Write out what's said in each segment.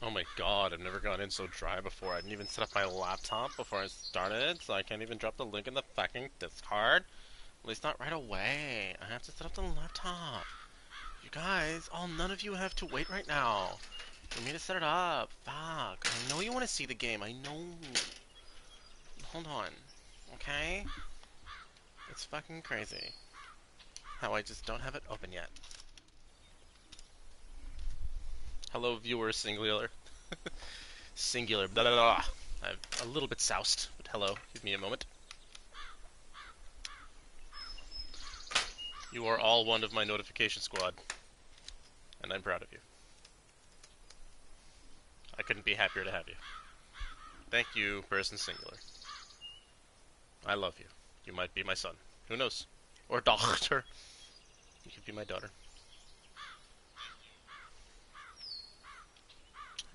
Oh my god, I've never gone in so dry before. I didn't even set up my laptop before I started, so I can't even drop the link in the fucking Discord. At least not right away. I have to set up the laptop. You guys, none of you have to wait right now for me to set it up. Fuck. I know you want to see the game. I know. Hold on. Okay? It's fucking crazy how I just don't have it open yet. Hello, viewer, singular. Singular. Blah, blah, blah. I'm a little bit soused, but hello. Give me a moment. You are all one of my notification squad, and I'm proud of you. I couldn't be happier to have you. Thank you, person singular. I love you. You might be my son. Who knows? Or daughter. You could be my daughter.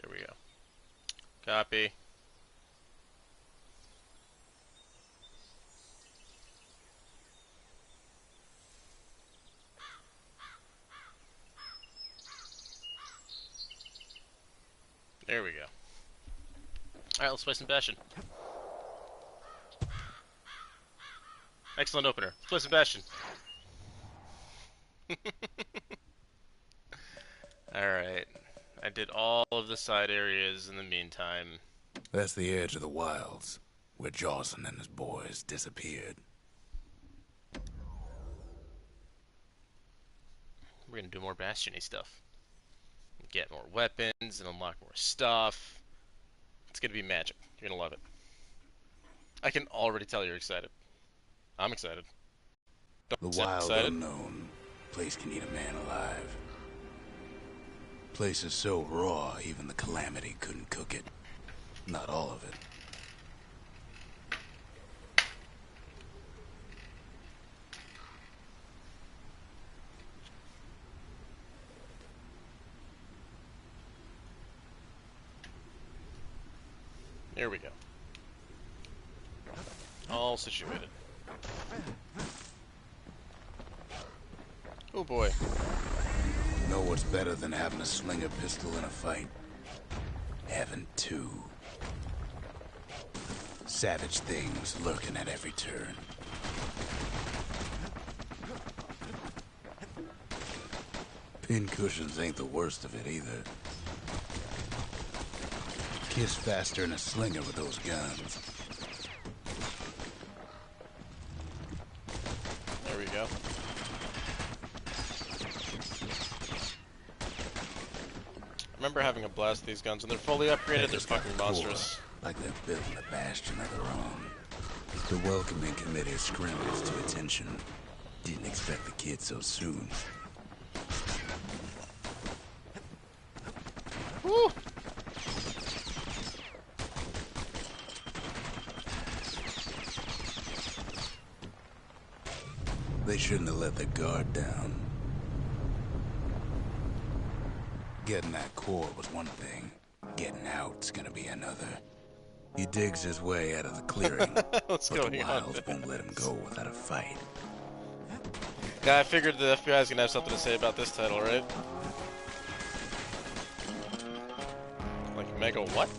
Here we go. Copy. There we go. Alright, let's play some Bastion. Excellent opener. Let's play some Bastion. Alright. I did all of the side areas in the meantime. That's the edge of the wilds, where Johnson and his boys disappeared. We're gonna do more Bastion-y stuff. Get more weapons and unlock more stuff. It's gonna be magic. You're gonna love it. I can already tell you're excited. I'm excited. The wild unknown. Place can eat a man alive. Place is so raw, even the Calamity couldn't cook it. Not all of it. Here we go. All situated. Oh boy. Know what's better than having a slinger pistol in a fight? Having two. Savage things lurking at every turn. Pincushions ain't the worst of it either. Kiss faster than a slinger with those guns. There we go. I remember having a blast with these guns. When they're fully upgraded, they're fucking monstrous. Like they're building a bastion of their own. The welcoming committee scrambles to attention. Didn't expect the kid so soon. Woo! They shouldn't have let the guard down. Getting that core was one thing. Getting out's gonna be another. He digs his way out of the clearing, What's but going the on? wilds won't let him go without a fight. Yeah, I figured the FBI's gonna have something to say about this title, right? Like mega what?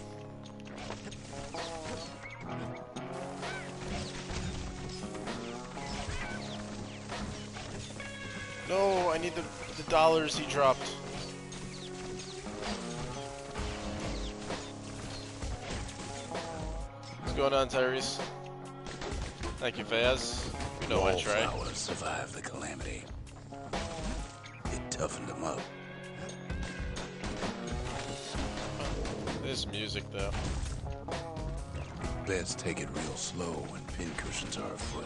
No, I need the dollars he dropped. What's going on, Tyrese? Thank you, Faz. You know I try. Wallflowers survived the Calamity. It toughened them up. This music, though. Best take it real slow when pincushions are afoot.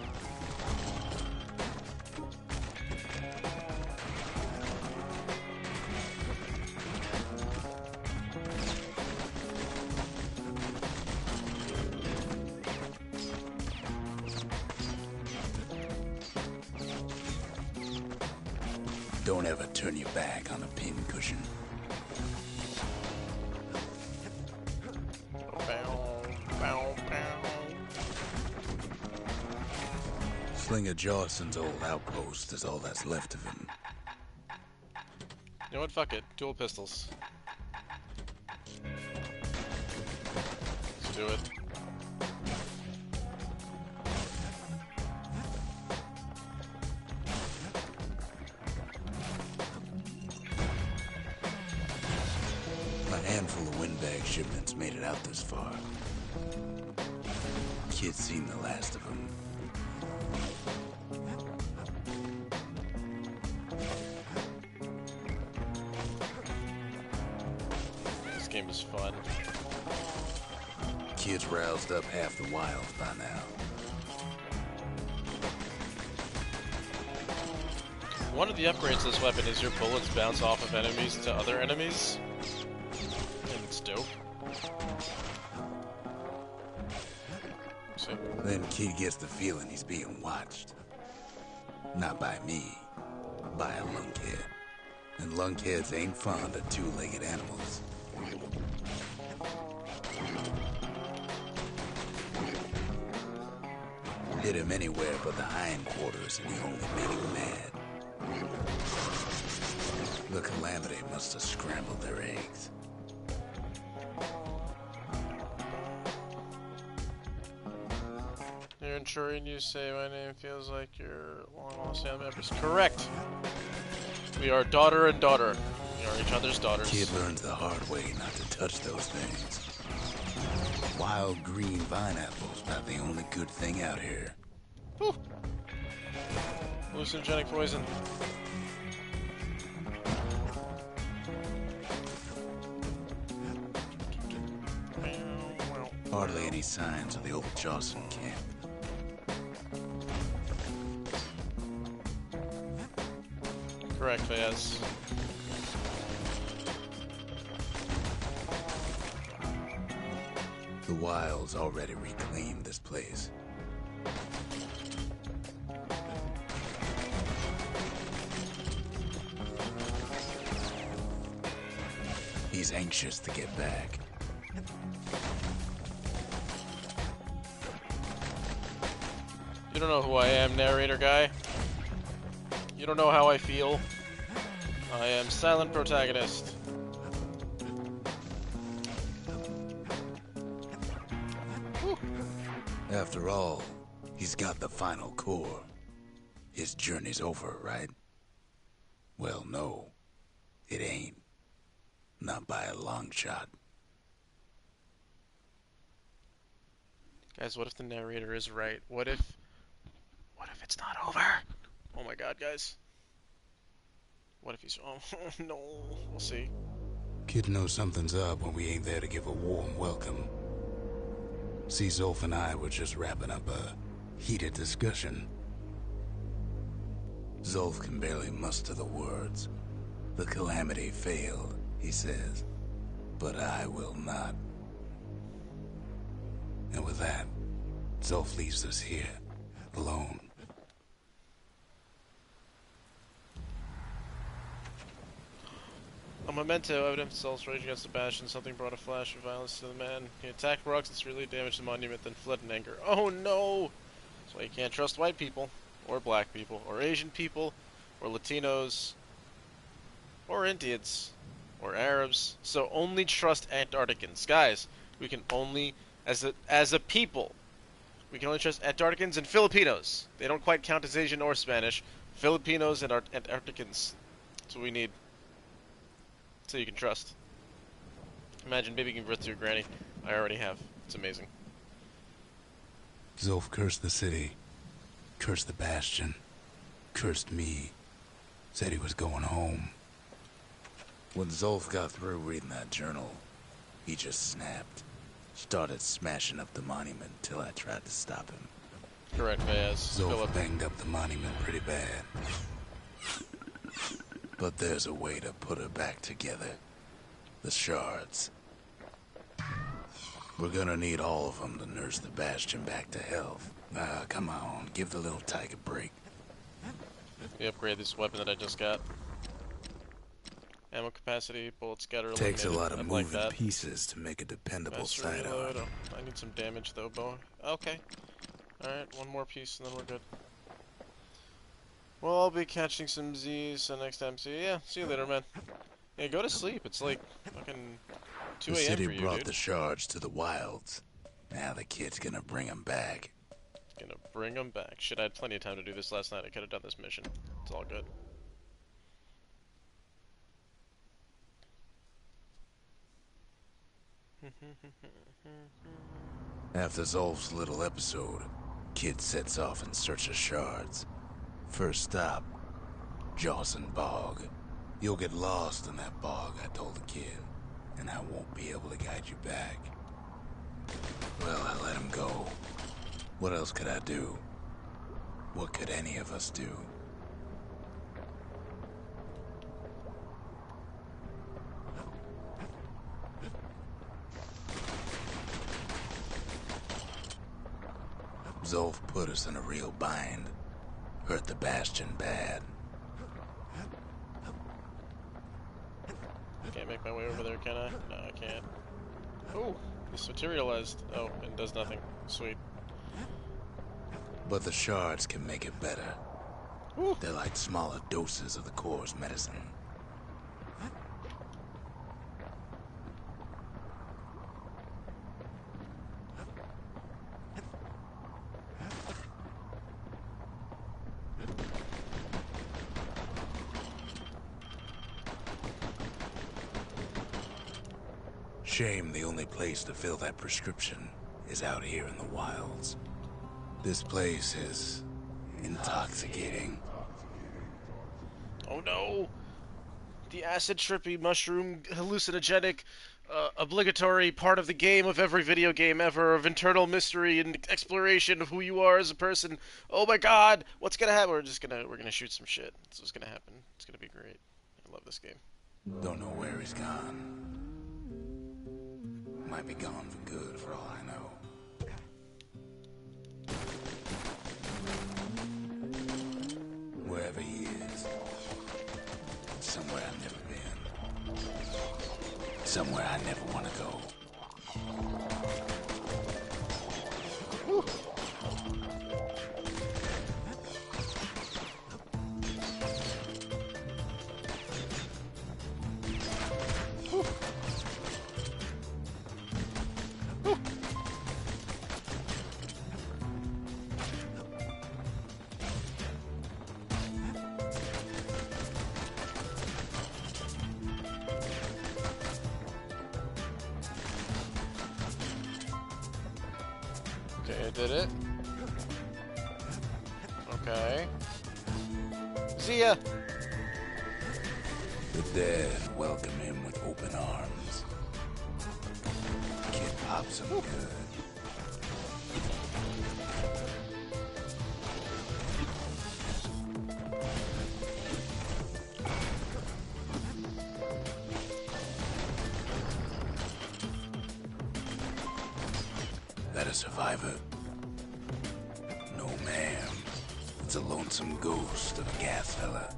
Don't ever turn your back on a pincushion. Slinger Jawson's old outpost is all that's left of him. You know what? Fuck it. Dual pistols. do it. A handful of windbag shipments made it out this far. Kid's seen the last of them. This game is fun. Kid's roused up half the wilds by now. One of the upgrades to this weapon is your bullets bounce off of enemies to other enemies. And it's dope. So, Then Kid gets the feeling he's being watched. Not by me, by a lunkhead. And lunkheads ain't fond of two-legged animals. Hit him anywhere but the hindquarters and he only made him mad. The Calamity must have scrambled their eggs. you're ensuring you say my name feels like you're long-lost family members. Correct! We are daughter and daughter. We are each other's daughters. Kid learns the hard way not to touch those things. Wild green vine apples, not the only good thing out here. Whew. Hallucinogenic poison. Hardly any signs of the old Johnson camp. Correct, Fayez. The wilds already reclaimed this place. He's anxious to get back. You don't know who I am, narrator guy. You don't know how I feel. I am silent protagonist. Whew. After all, he's got the final core. His journey's over, right? Well, no, it ain't. Not by a long shot. Guys, what if the narrator is right? What if it's not over? Oh my god, guys. What if he's wrong? No, we'll see. Kid knows something's up when we ain't there to give a warm welcome. See, Zolf and I were just wrapping up a heated discussion. Zolf can barely muster the words. The Calamity failed, he says, but I will not. And with that, Zolf leaves us here, alone. A memento, evidence assaults rage against Sebastian. Something brought a flash of violence to the man. He attacked rocks and severely damaged the monument, then fled in anger. Oh no! That's why you can't trust white people, or black people, or Asian people, or Latinos, or Indians, or Arabs. So only trust Antarcticans. Guys, we can only, as a people, we can only trust Antarcticans and Filipinos. They don't quite count as Asian or Spanish. Filipinos and Antarcticans. That's what we need. So you can trust. Imagine baby giving birth to your granny. I already have. It's amazing. Zolf cursed the city, cursed the Bastion, cursed me, said he was going home. When Zolf got through reading that journal, he just snapped. Started smashing up the monument till I tried to stop him. Correct, Fayez. Zolf banged up the monument pretty bad. But there's a way to put her back together. The shards. We're gonna need all of them to nurse the Bastion back to health. Come on, give the little tyke a break. We upgrade this weapon that I just got. Ammo capacity, bullet scatter eliminated. Takes a lot of I'd like moving that. pieces to make a dependable Master sidearm. reload. Oh, I need some damage though, bow. Okay. Alright, one more piece and then we're good. Well, I'll be catching some Z's so next time. See ya. See you later, man. Yeah, go to sleep. It's like fucking 2 The a.m. city for you, brought dude. the shards to the wilds. Now the kid's gonna bring him back. Gonna bring him back. Shit, I had plenty of time to do this last night. I could have done this mission. It's all good. After Zolf's little episode, kid sets off in search of shards. First stop, Jawson Bog. You'll get lost in that bog, I told the kid, and I won't be able to guide you back. Well, I let him go. What else could I do? What could any of us do? Zolf put us in a real bind. Hurt the Bastion bad. Can't make my way over there, can I? No, I can't. Oh, this materialized. Oh, and does nothing. Sweet. But the shards can make it better. Ooh. They're like smaller doses of the core's medicine. Shame the only place to fill that prescription is out here in the wilds. This place is intoxicating. Oh no! The acid trippy mushroom hallucinogenic obligatory part of the game of every video game ever, of internal mystery and exploration of who you are as a person. Oh my god! What's gonna happen? We're gonna shoot some shit. That's what's gonna happen. It's gonna be great. I love this game. Don't know where he's gone. Might be gone for good, for all I know. Wherever he is, somewhere I've never been. Somewhere I never want to go. Woo. Okay, I did it. Okay. See ya! The dead welcome him with open arms. Kid pops him good. That a survivor? No, ma'am. It's a lonesome ghost of a gas fella.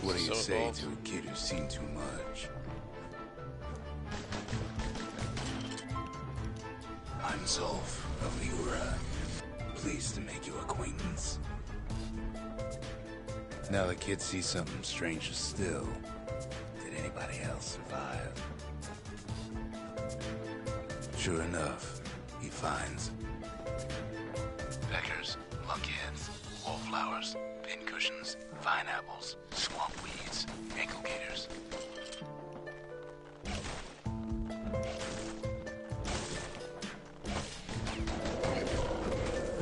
What do you say to a kid who's seen too much? I'm Zolf of Ura. Pleased to make your acquaintance. Now the kid sees something stranger still. Did anybody else survive? Sure enough, he finds peckers, lunkheads, wallflowers, pincushions, vine apples, swamp weeds, ankle gators.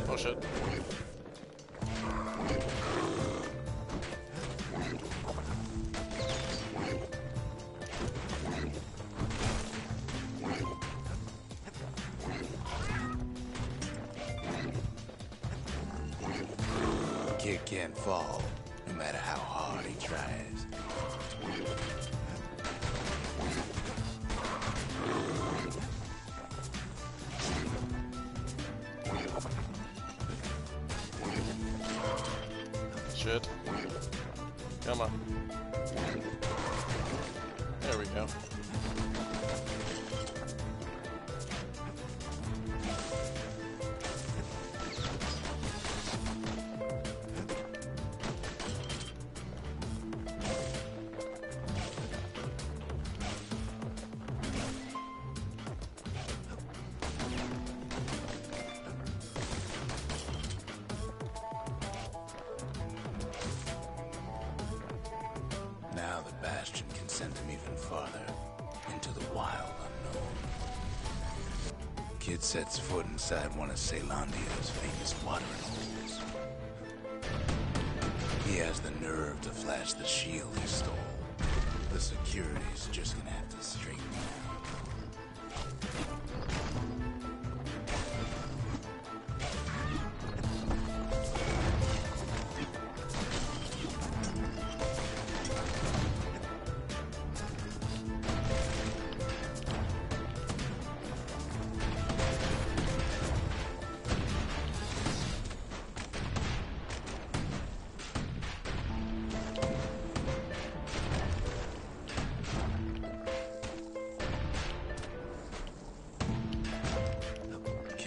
Oh shit. Kid can't fall, no matter how hard he tries. Shit. Come on. There we go. sent him even farther, into the wild unknown. Kid sets foot inside one of Ceylandia's famous watering holes. He has the nerve to flash the shield he stole. The security's just gonna have to straighten out.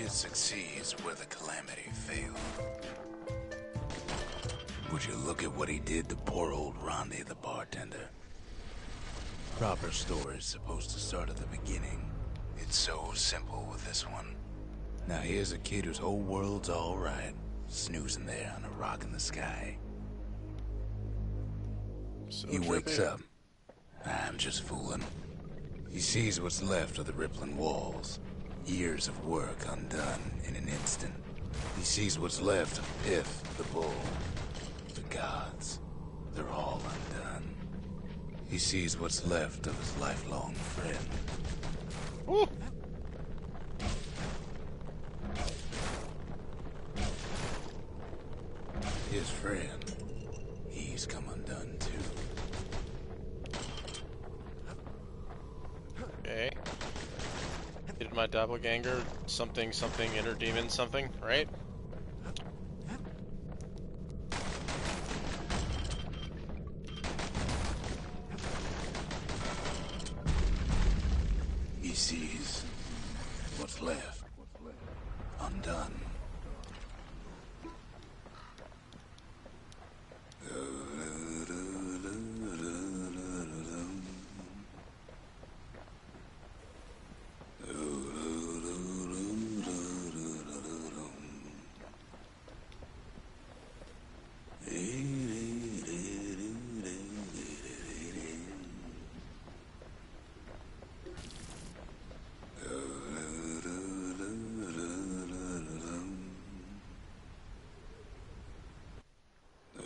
Succeeds where the calamity failed. Would you look at what he did to poor old Rondi the bartender? Proper story's supposed to start at the beginning. It's so simple with this one. Now here's a kid whose whole world's alright, snoozing there on a rock in the sky. So He wakes up. I'm just fooling. He sees what's left of the rippling walls. Years of work undone in an instant. He sees what's left of Piff, the bull. The gods, they're all undone. He sees what's left of his lifelong friend. Woo. His friend, he's come undone too. Okay. Did my doppelganger something inner demon something, right? He sees what's left undone.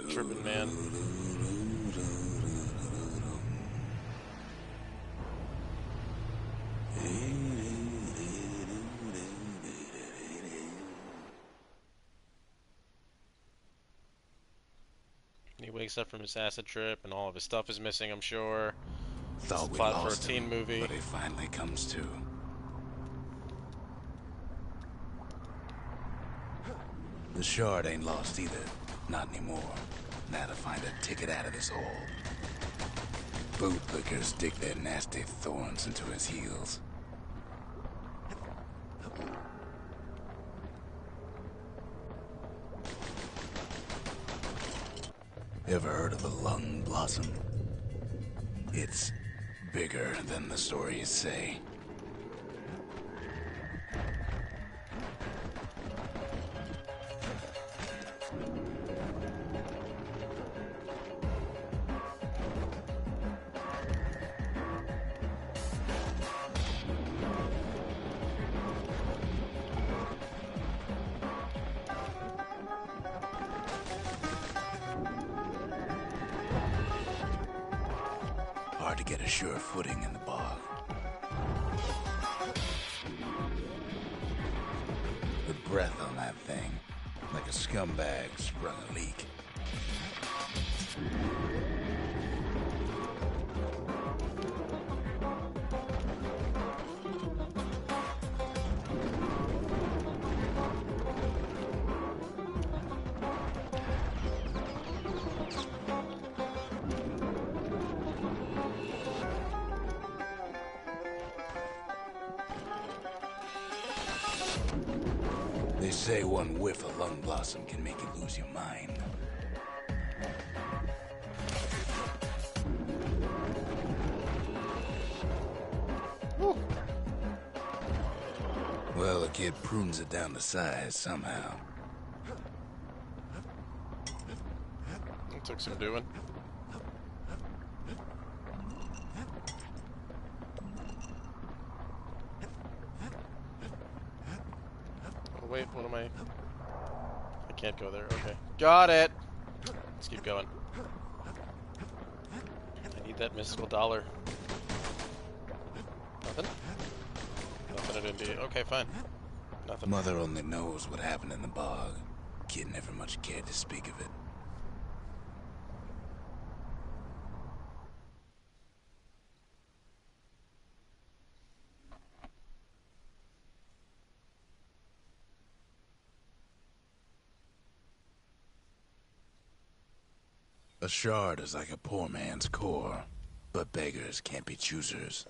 Trippin' man. He wakes up from his acid trip and all of his stuff is missing, I'm sure. Thought we Plot for a lost teen him, movie. but he finally comes to. The shard ain't lost either. Not anymore. Now to find a ticket out of this hole. Bootlickers dig their nasty thorns into his heels. Ever heard of the lung blossom? It's bigger than the stories say. Hard to get a sure footing in the bog. The breath on that thing, like a scumbag sprung a leak. They say one whiff of lung blossom can make you lose your mind. Woo. Well, the kid prunes it down to size somehow. It took some doing. wait, what am I? I can't go there. Okay. Got it! Let's keep going. I need that mystical dollar. Nothing? Nothing at India. Okay, fine. Nothing. Mother only knows what happened in the bog. Kid never much cared to speak of it. A shard is like a poor man's core, but beggars can't be choosers.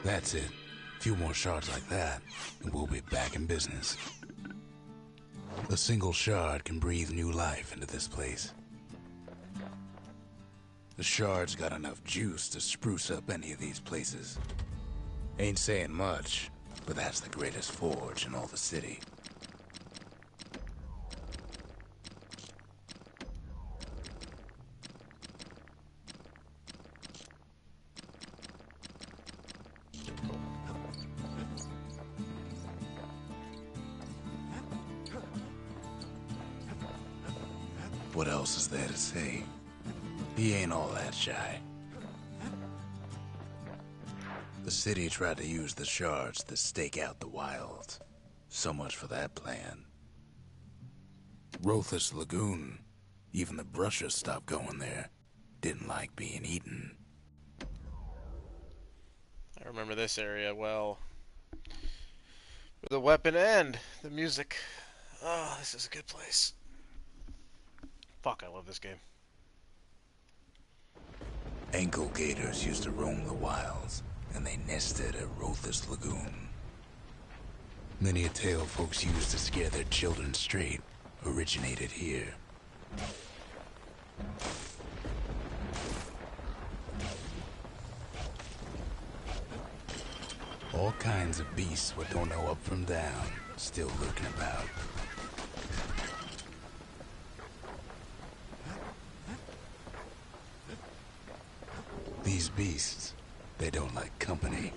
That's it. A few more shards like that, and we'll be back in business. A single shard can breathe new life into this place. The shard's got enough juice to spruce up any of these places. Ain't saying much, but that's the greatest forge in all the city. What else is there to say? He ain't all that shy. The city tried to use the shards to stake out the wilds. So much for that plan. Rothless Lagoon. Even the brushers stopped going there. Didn't like being eaten. I remember this area well. With the weapon and the music. Oh, this is a good place. Fuck, I love this game. Ankle gators used to roam the wilds, and they nested at Rothless Lagoon. Many a tale folks used to scare their children straight originated here. All kinds of beasts what don't know up from down, still lurking about. These beasts, they don't like company.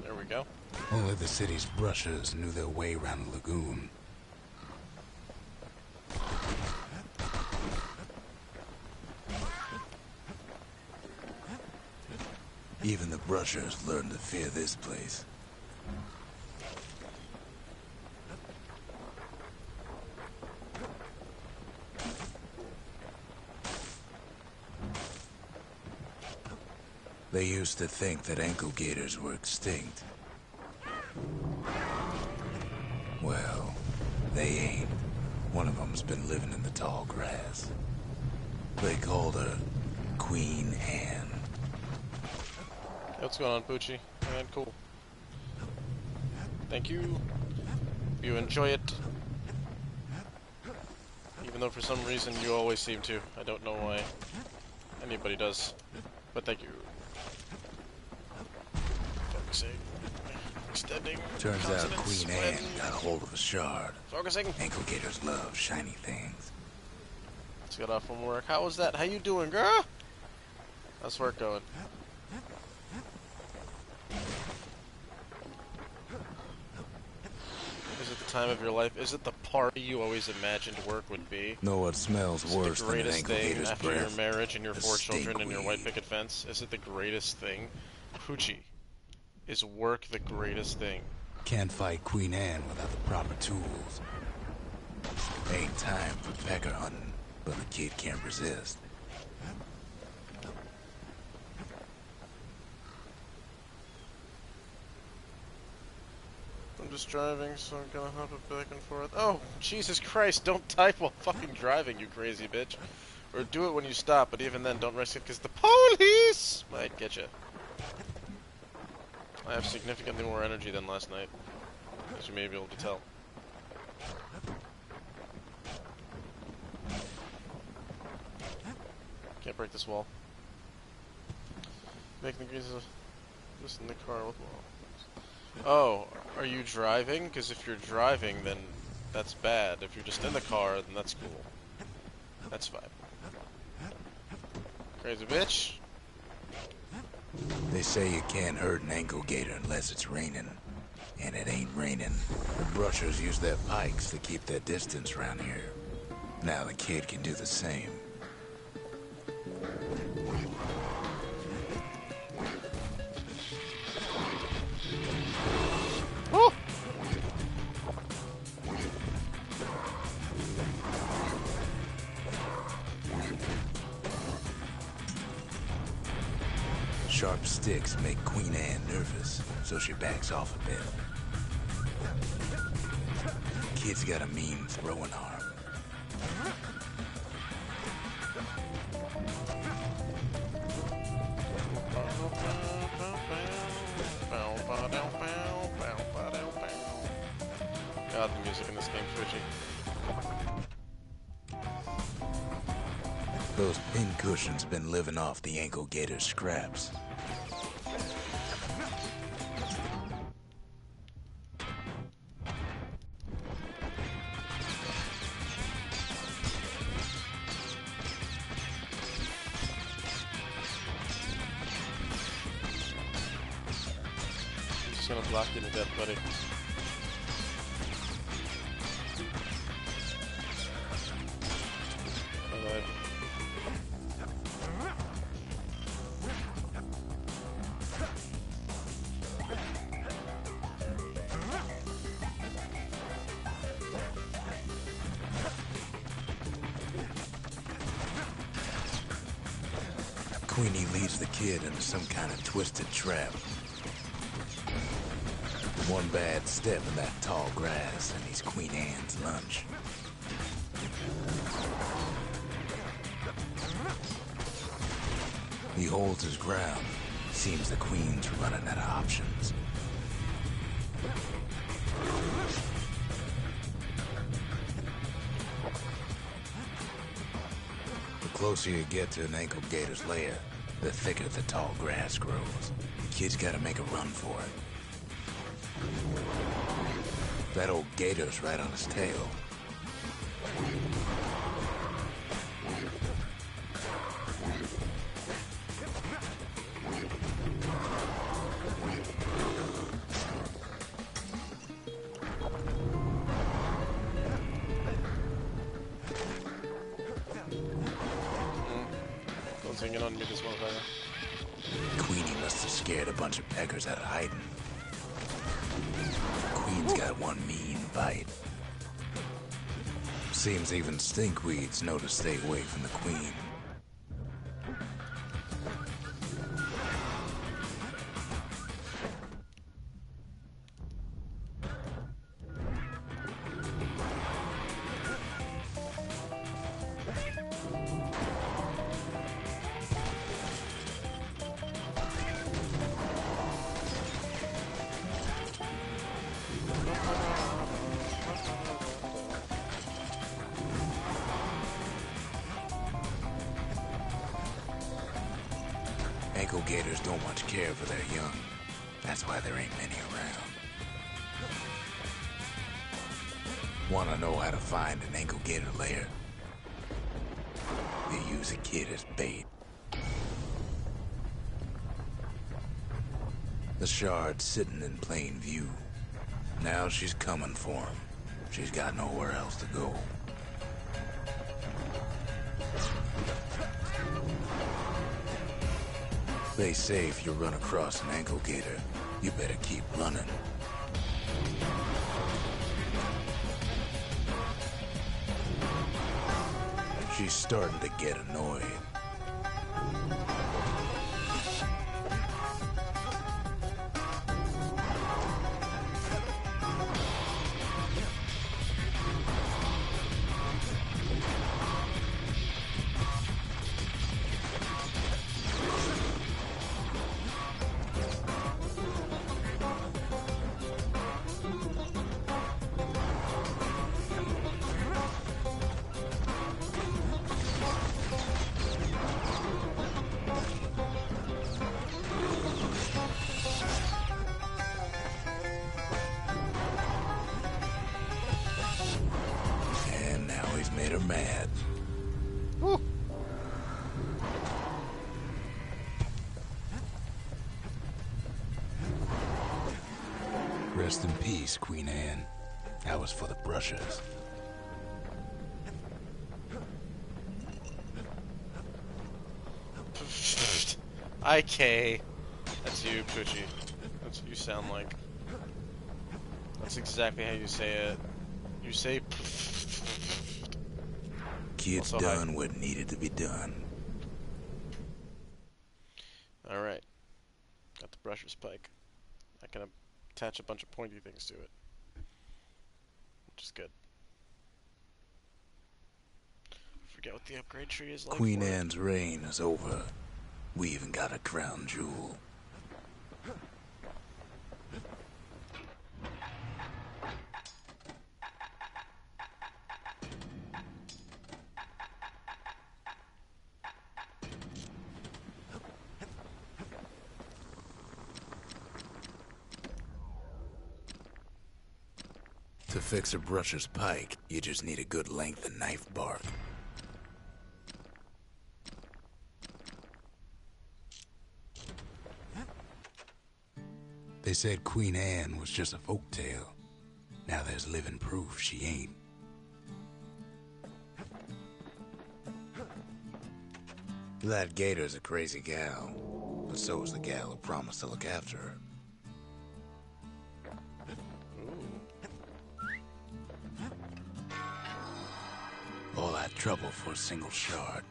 There we go. Only the city's brushers knew their way around the lagoon. Even the brushers learned to fear this place. They used to think that ankle gators were extinct. Well, they ain't. One of them's been living in the tall grass. They called her Queen Anne. Hey, what's going on, Poochie? Man, cool. Thank you. You enjoy it. Even though for some reason you always seem to. I don't know why anybody does. But thank you. Focusing. Extending. Turns out Queen Anne got a hold of a shard. Focusing. Ankle gators love shiny things. Let's get off from work. How was that? How you doing, girl? How's work going? Is it the time of your life? Is it the party you always imagined work would be? Know what smells worse than an ankle gator's after breath? your marriage and your The 4 children stink and your white weed. picket fence? Is it the greatest thing? Poochie, is work the greatest thing? Can't fight Queen Anne without the proper tools. Ain't time for pecker hunting, but the kid can't resist. I'm just driving, so I'm gonna hop it back and forth. Oh, Jesus Christ, don't type while fucking driving, you crazy bitch. Or do it when you stop, but even then, don't risk it, because the police might get you. I have significantly more energy than last night, as you may be able to tell. Can't break this wall. Making the greases of this in the car with wall. Oh, are you driving? Because if you're driving, then that's bad. If you're just in the car, then that's cool. That's fine. Crazy bitch. They say you can't hurt an ankle gator unless it's raining. And it ain't raining. The brushers use their pikes to keep their distance around here. Now the kid can do the same. Woo! Sharp sticks make Queen Anne nervous, so she backs off a bit. Kid's got a mean throwing arm. God, the music in this game's twitchy. Those pin cushions been living off the ankle gator's scraps. I'm just gonna block you to death, buddy. Alright. Queenie leads the kid into some kind of twisted trap. One bad step in that tall grass and he's Queen Anne's lunch. He holds his ground. Seems the Queen's running out of options. The closer you get to an ankle gator's lair, the thicker the tall grass grows. The kid's gotta make a run for it. That old gator's right on his tail. Don't sing it on me, this motherfucker. Queenie must have scared a bunch of peckers out of hiding. Queen's got one mean bite. Seems even stinkweeds know to stay away from the Queen. Ankle gators don't much care for their young. That's why there ain't many around. Wanna know how to find an ankle gator lair? They use a kid as bait. The shard's sitting in plain view. Now she's coming for him. She's got nowhere else to go. They say if you run across an ankle gator, you better keep running. She's starting to get annoyed. mad. Woo. Rest in peace, Queen Anne. That was for the brushers. IK. That's you, Poochie. That's what you sound like. That's exactly how you say it. You say. Kids Also, done what needed to be done. Alright. Got the brusher's pike. I can attach a bunch of pointy things to it. Which is good. Forget what the upgrade tree is like. Queen Anne's reign is over. We even got a crown jewel. To fix a brusher's pike, you just need a good length of knife bark. They said Queen Anne was just a folktale. Now there's living proof she ain't. That Gator's a crazy gal, but so is the gal who promised to look after her. All that trouble for a single shard.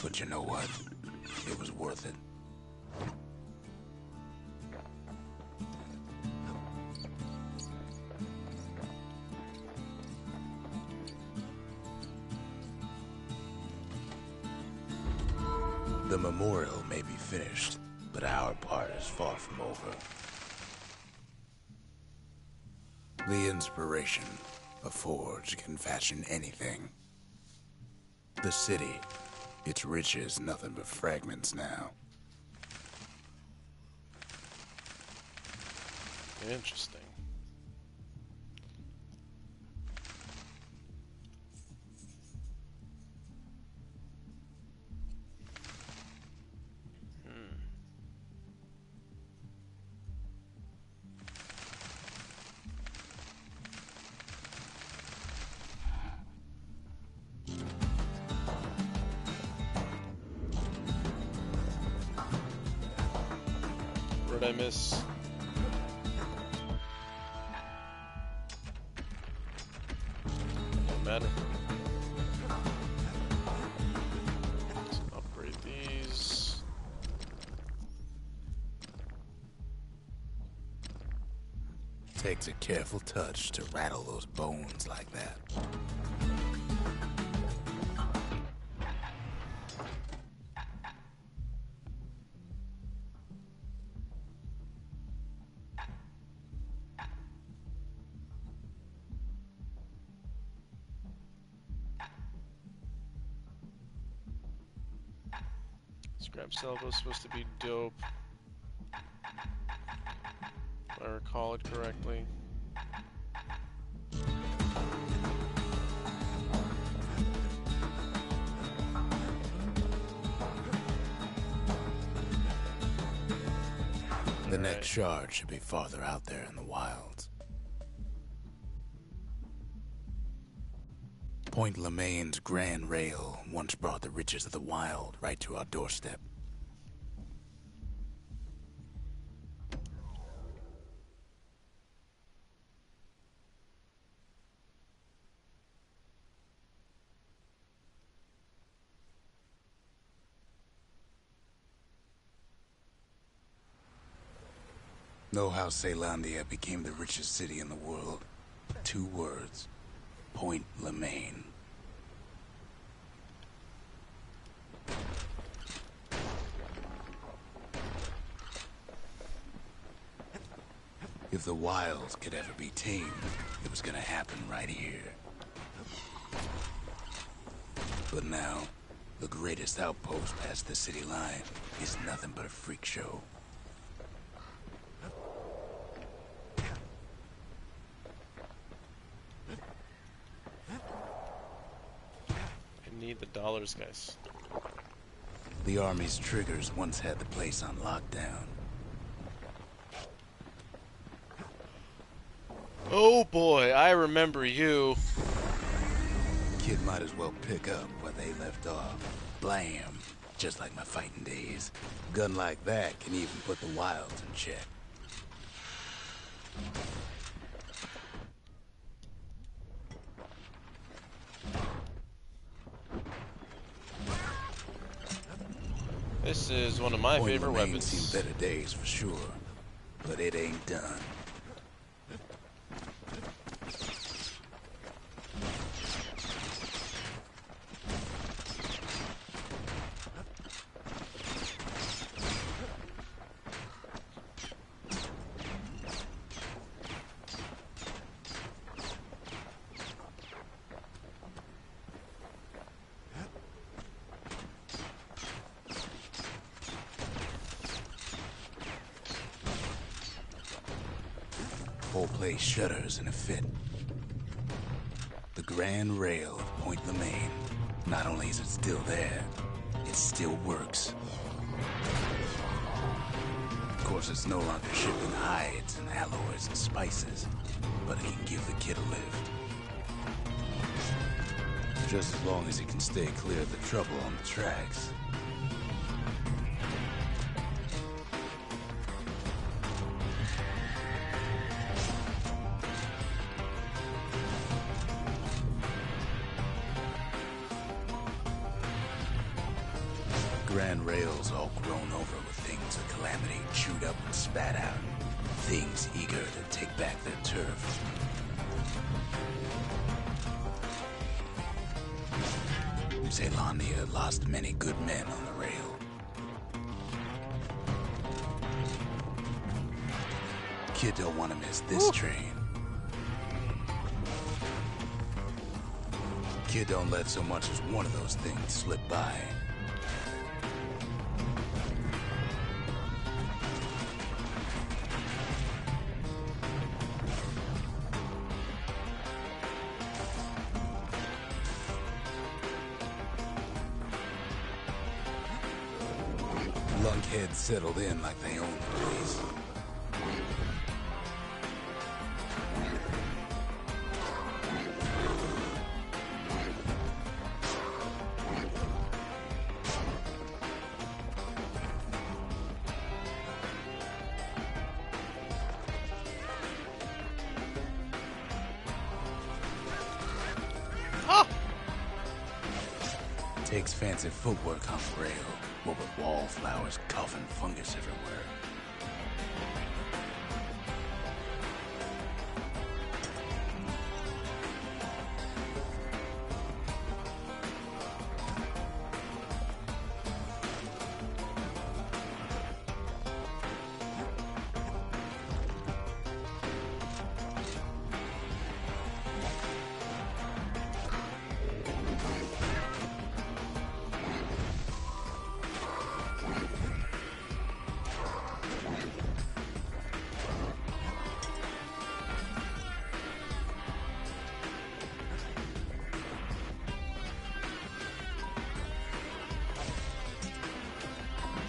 But you know what? It was worth it. The memorial may be finished, but our part is far from over. The inspiration, a forge can fashion anything. The city, its riches nothing but fragments now. Interesting. What did I miss? Don't matter. Let's upgrade these. Takes a careful touch to rattle those bones like that. Scrap salvo is supposed to be dope. If I recall it correctly. The next shard should be farther out there in the wilds. Point Lemaine's Grand Rail once brought the riches of the wild right to our doorstep. Know how Caelondia became the richest city in the world? 2 words. Point Lemaine. If the wilds could ever be tamed, it was gonna happen right here. But now, the greatest outpost past the city line is nothing but a freak show. need the dollars, guys. The Army's triggers once had the place on lockdown. Oh boy, I remember you. Kid might as well pick up where they left off. Blam! Just like my fighting days. Gun like that can even put the wilds in check. This is one of my favorite weapons. Seen better days for sure, but it ain't done. Whole place shudders in a fit. The grand rail of Point Lemaine. Not only is it still there, it still works. Of course, it's no longer shipping hides and alloys and spices, but it can give the kid a lift. Just as long as he can stay clear of the trouble on the tracks. Grand rails all grown over with things of calamity chewed up and spat out. Things eager to take back their turf. Zealandia lost many good men on the rail. Kid don't want to miss this train. Kid don't let so much as one of those things slip by. Lunkheads settled in like they owned the place. Takes fancy footwork on the rail. What with wallflowers, coughing fungus everywhere.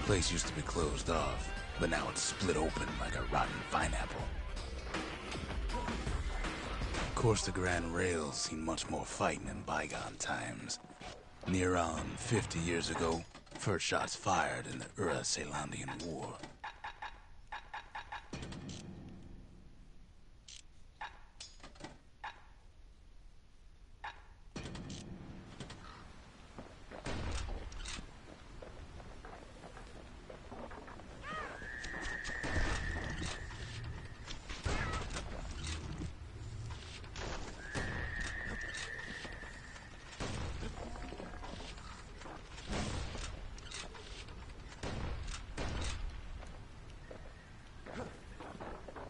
The place used to be closed off, but now it's split open like a rotten pineapple. Of course, the Grand Rail's seen much more fighting in bygone times. Near on 50 years ago, first shots fired in the Ura-Celandian War.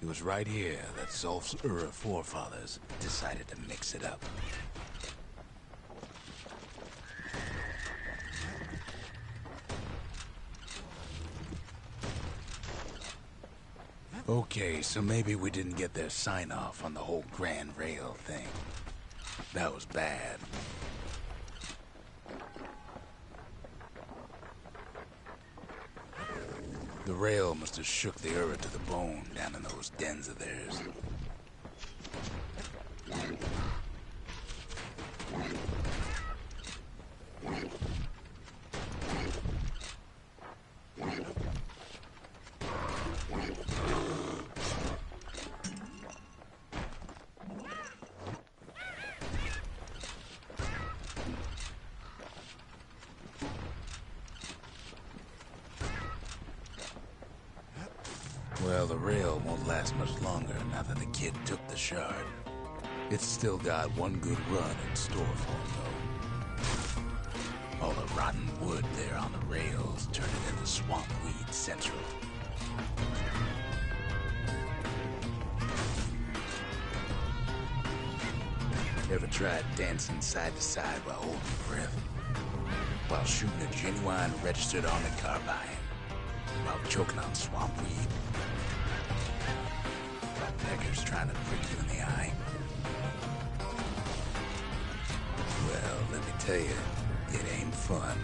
It was right here that Zolf's Ura forefathers decided to mix it up. Okay, so maybe we didn't get their sign-off on the whole Grand Rail thing. That was bad. The rail must have shook the earth to the bone down in those dens of theirs. Well, the rail won't last much longer now that the kid took the shard. It's still got one good run in store for him, though. All the rotten wood there on the rails turned it into swampweed central. Ever tried dancing side to side while holding your breath? While shooting a genuine registered army carbine? While choking on swampweed? While beggars trying to prick you in the eye? Well, let me tell you, it ain't fun.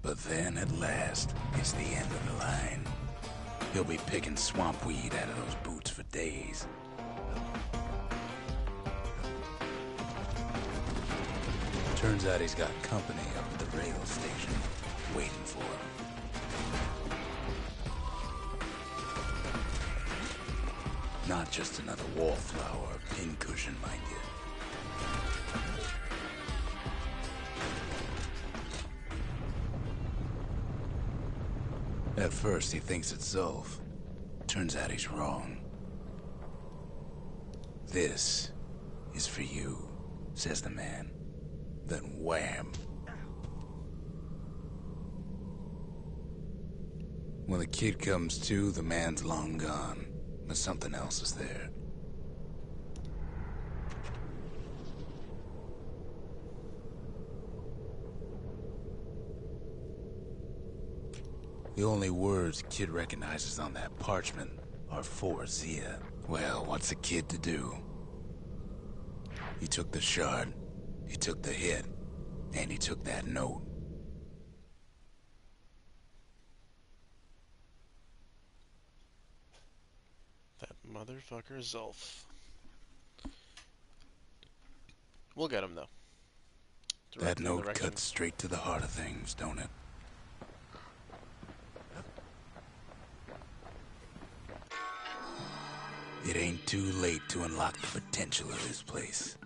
But then, at last, it's the end of the line. He'll be picking swampweed out of those boots for days. Turns out he's got company up at the rail station, waiting for him. Not just another wallflower or pincushion, mind you. At first, he thinks it's Zulf. Turns out he's wrong. "This is for you," says the man. Then wham! When the kid comes to, the man's long gone, but something else is there. The only words Kid recognizes on that parchment are for Zia. Well, what's a kid to do? He took the shard, he took the hit, and he took that note. That motherfucker Zulf. We'll get him, though. That note cuts straight to the heart of things, don't it? It ain't too late to unlock the potential of this place.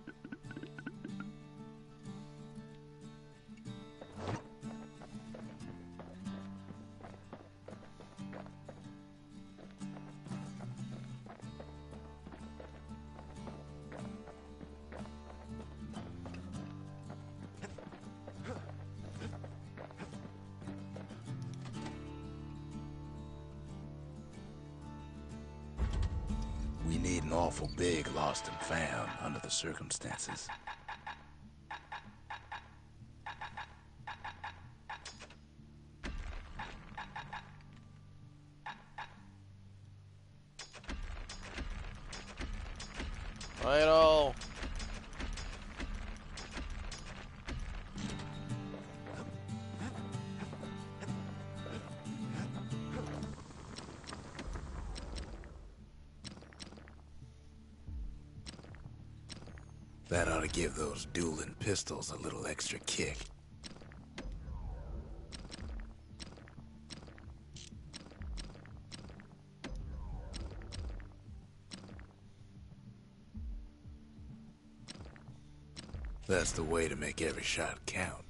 We need an awful big lost and found under the circumstances. Right-o. That ought to give those dueling pistols a little extra kick. That's the way to make every shot count.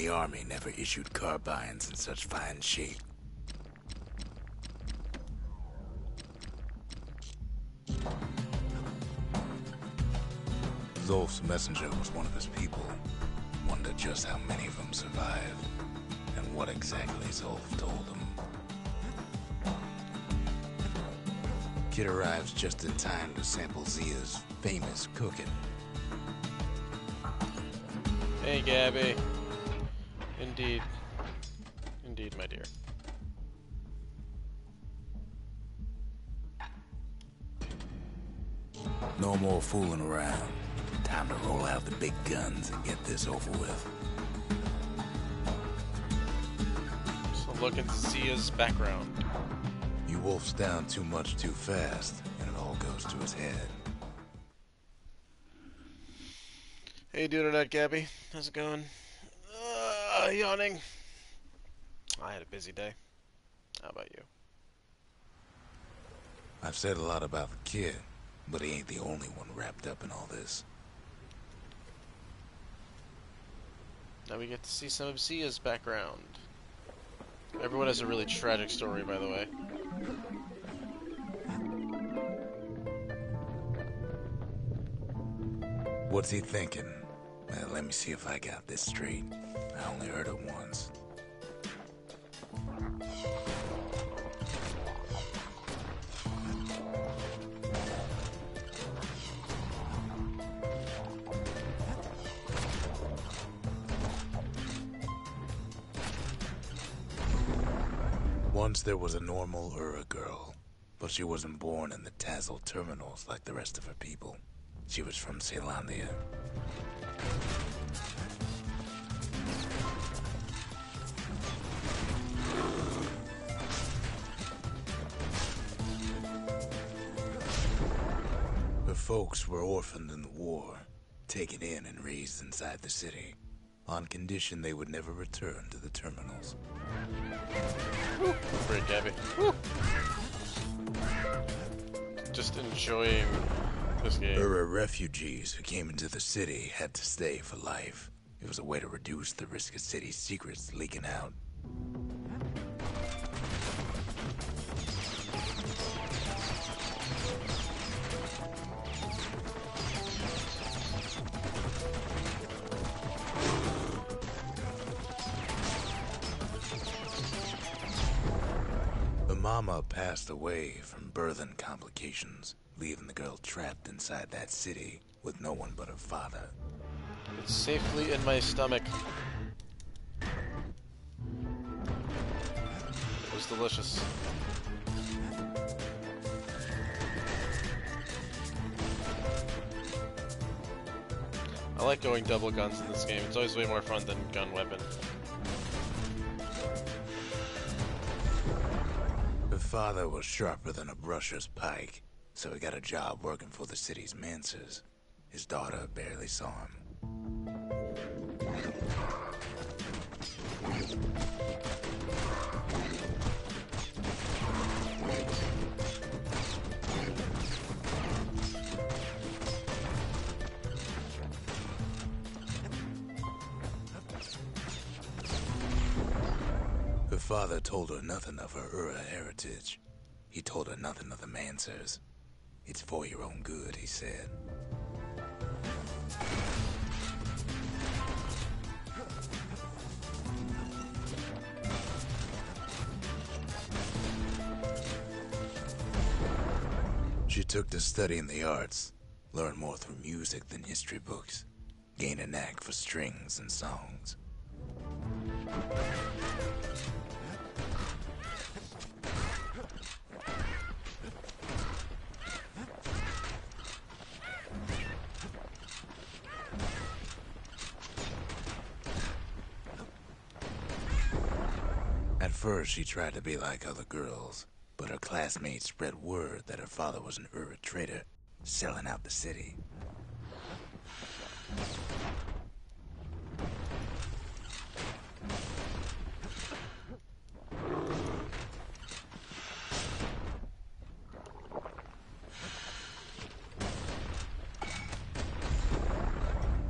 the army never issued carbines in such fine shape. Zolf's messenger was one of his people. Wondered just how many of them survived, and what exactly Zolf told him. Kid arrives just in time to sample Zia's famous cooking. Hey, Gabby. Indeed. Indeed, my dear. No more fooling around. Time to roll out the big guns and get this over with. So look at Zia's background. He wolfs down too much too fast, and it all goes to his head. Hey, doing it, Gabby? How's it going? Yawning. I had a busy day. How about you? I've said a lot about the kid, but he ain't the only one wrapped up in all this. Now we get to see some of Zia's background. Everyone has a really tragic story, by the way. What's he thinking? Well, let me see if I got this straight. I only heard it once. Once there was a normal Ura girl, but she wasn't born in the Tassel terminals like the rest of her people. She was from Celandia. Her folks were orphaned in the war, taken in and raised inside the city, on condition they would never return to the terminals. Great, Gabby. Woo. Just enjoying this game. Ura refugees who came into the city had to stay for life. It was a way to reduce the risk of city secrets leaking out. The mama passed away from birthing complications, leaving the girl trapped inside that city with no one but her father. It's safely in my stomach. It was delicious. I like going double guns in this game. It's always way more fun than gun weapon. Her father was sharper than a brusher's pike, so he got a job working for the city's mancers. His daughter barely saw him. Her father told her nothing of her Ura heritage. He told her nothing of the mancers. It's for your own good, he said. She took to studying the arts, learned more through music than history books, gained a knack for strings and songs. At first, she tried to be like other girls, but her classmates spread word that her father was an Ura trader, selling out the city.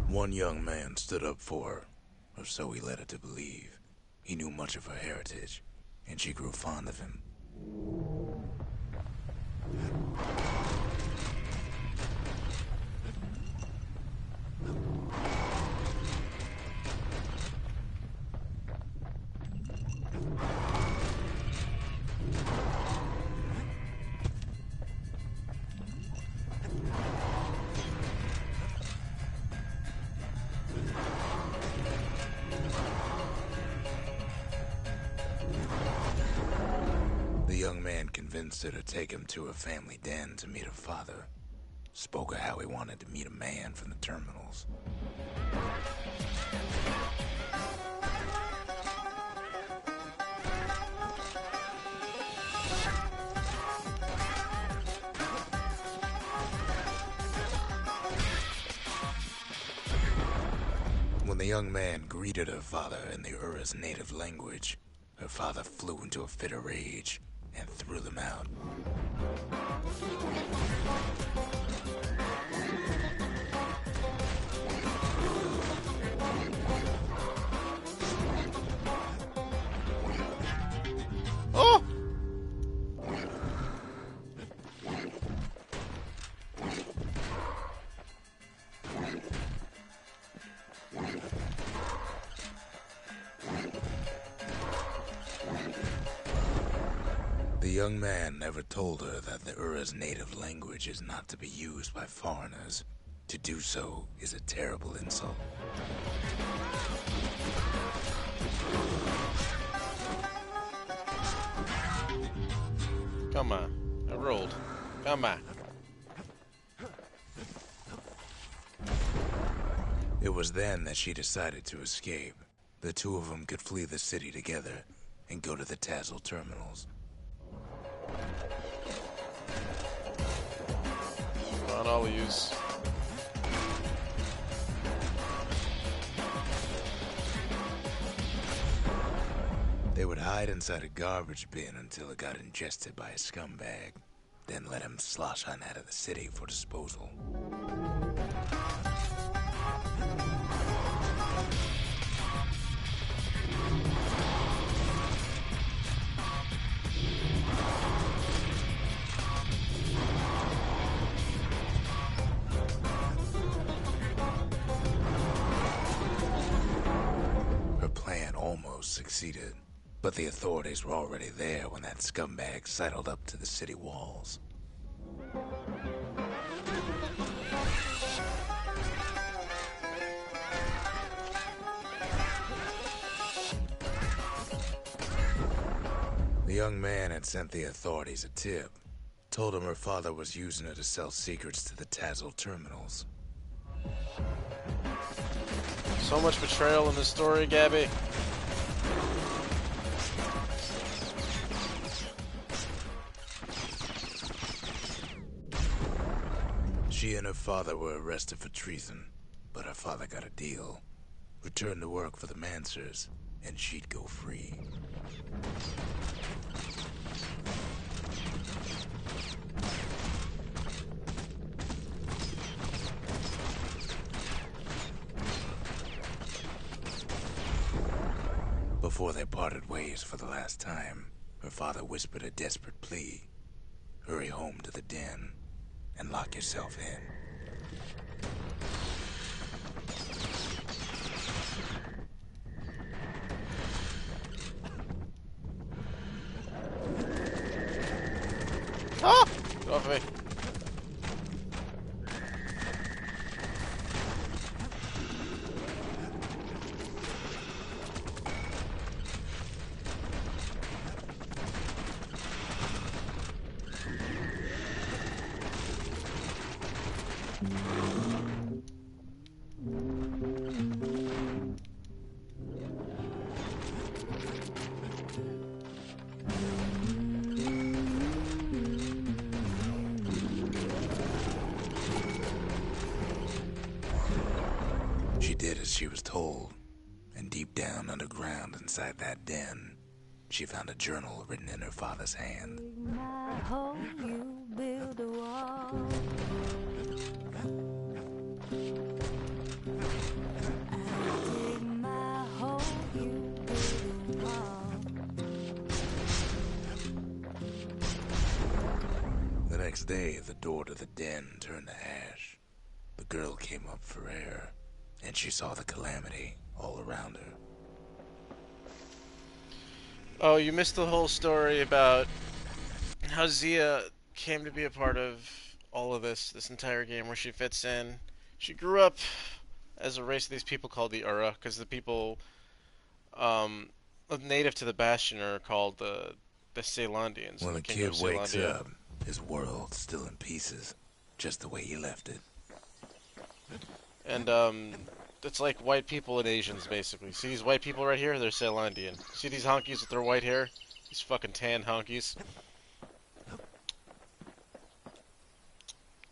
One young man stood up for her, or so he led her to believe. He knew much of her heritage, and she grew fond of him. The young man convinced her to take him to her family den to meet her father. Spoke of how he wanted to meet a man from the terminals. When the young man greeted her father in the Ura's native language, her father flew into a fit of rage and threw them out. Oh! The young man never told her that the Ura's native language is not to be used by foreigners. To do so is a terrible insult. Come on. I rolled. Come on. It was then that she decided to escape. The two of them could flee the city together and go to the Tassel terminals. Come on, I'll use. They would hide inside a garbage bin until it got ingested by a scumbag, then let him slosh on out of the city for disposal. Her plan almost succeeded. But the authorities were already there when that scumbag sidled up to the city walls. The young man had sent the authorities a tip. Told him her father was using her to sell secrets to the Tassel terminals. So much betrayal in this story, Gabby. She and her father were arrested for treason, but her father got a deal. Returned to work for the Mansers, and she'd go free. Before they parted ways for the last time, her father whispered a desperate plea. Hurry home to the den and lock yourself in. Ah! Get off me. She did as she was told, and deep down underground inside that den, she found a journal written in her father's hand. I hope you build a wall. I dig my next day, the door to the den turned to ash. The girl came up for air, and she saw the calamity all around her. Oh, you missed the whole story about how Zia came to be a part of all of this entire game, where she fits in. She grew up as a race of these people called the Ura, because the people um, native to the Bastion are called the Ceylandians When in the the Kingdom kid of wakes Ceylandia. up, his world's still in pieces, just the way you left it. And it's like white people and Asians, basically. See these white people right here? They're Ceylandian. See these honkies with their white hair? These fucking tan honkies.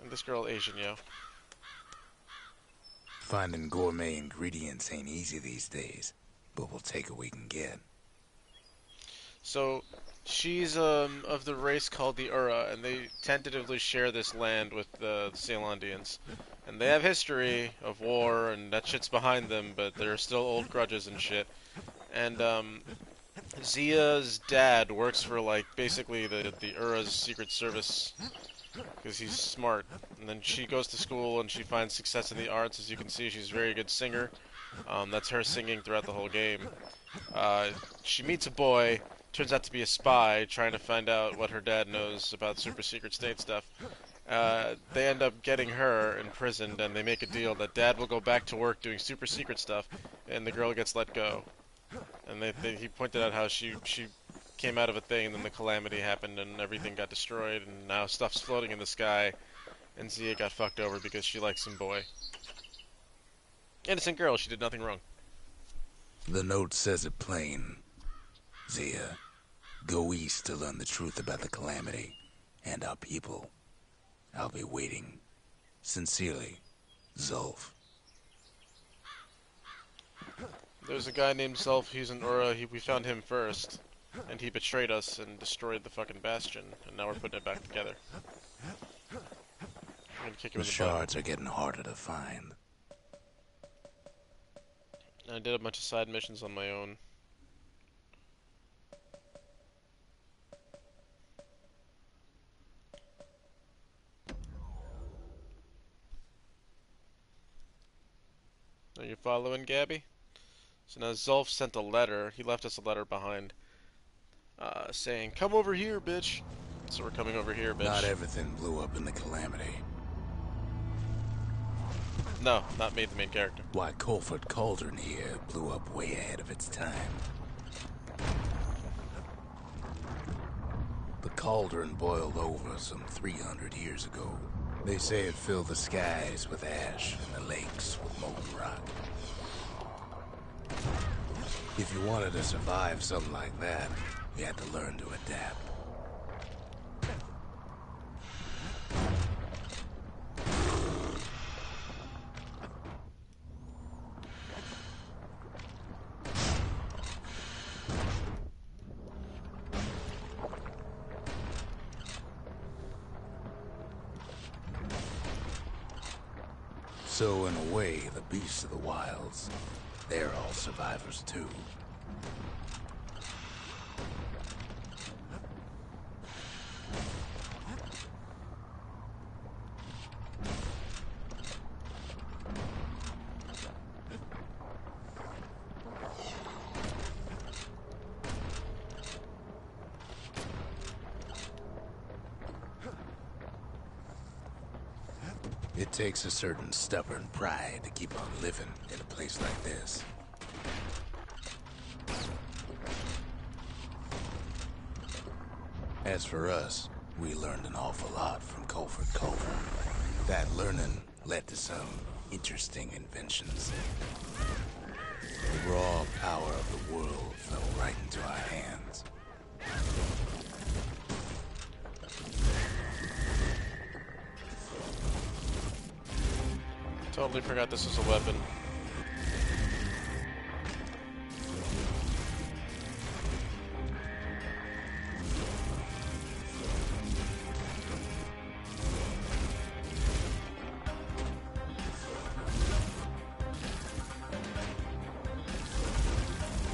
And this girl Asian, yo. Finding gourmet ingredients ain't easy these days, but we'll take what we can get. So, she's of the race called the Ura, and they tentatively share this land with the Ceylandians. And they have history of war, and that shit's behind them, but there are still old grudges and shit. And Zia's dad works for, like, basically the Ura's secret service, because he's smart. And then she goes to school and she finds success in the arts. As you can see, she's a very good singer. That's her singing throughout the whole game. She meets a boy, turns out to be a spy, trying to find out what her dad knows about super secret state stuff. They end up getting her imprisoned, and they make a deal that dad will go back to work doing super secret stuff, and the girl gets let go. And he pointed out how she came out of a thing, and then the calamity happened, and everything got destroyed, and now stuff's floating in the sky, and Zia got fucked over because she likes some boy. Innocent girl, she did nothing wrong. The note says it plain. Zia, go east to learn the truth about the calamity and our people. I'll be waiting. Sincerely, Zulf. There's a guy named Zulf, he's an Ura, we found him first. And he betrayed us and destroyed the fucking Bastion, and now we're putting it back together. I'm gonna kick him The in the shards are getting harder to find. butt. I did a bunch of side missions on my own. Are you following, Gabby? So now Zulf sent a letter, he left us a letter behind, saying, "Come over here, bitch." So we're coming over here, bitch. Not everything blew up in the calamity. No, not me, the main character. Why, Colford Cauldron here blew up way ahead of its time. The cauldron boiled over some 300 years ago. They say it filled the skies with ash and the lakes with molten rock. If you wanted to survive something like that, you had to learn to adapt. So in a way, the beasts of the wilds, they're all survivors too. It takes a certain stubborn pride to keep on living in a place like this. As for us, we learned an awful lot from Colford Cauldron. That learning led to some interesting inventions. The raw power of the world fell right into our hands. Totally forgot this was a weapon.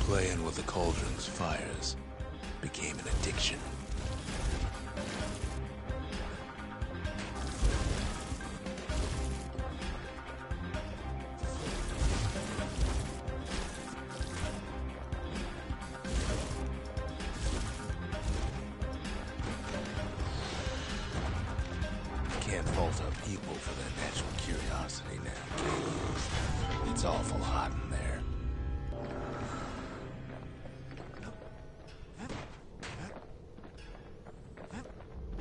Playing with the cauldron's fires became an addiction. can't fault our people for their natural curiosity now, can you? It's awful hot in there.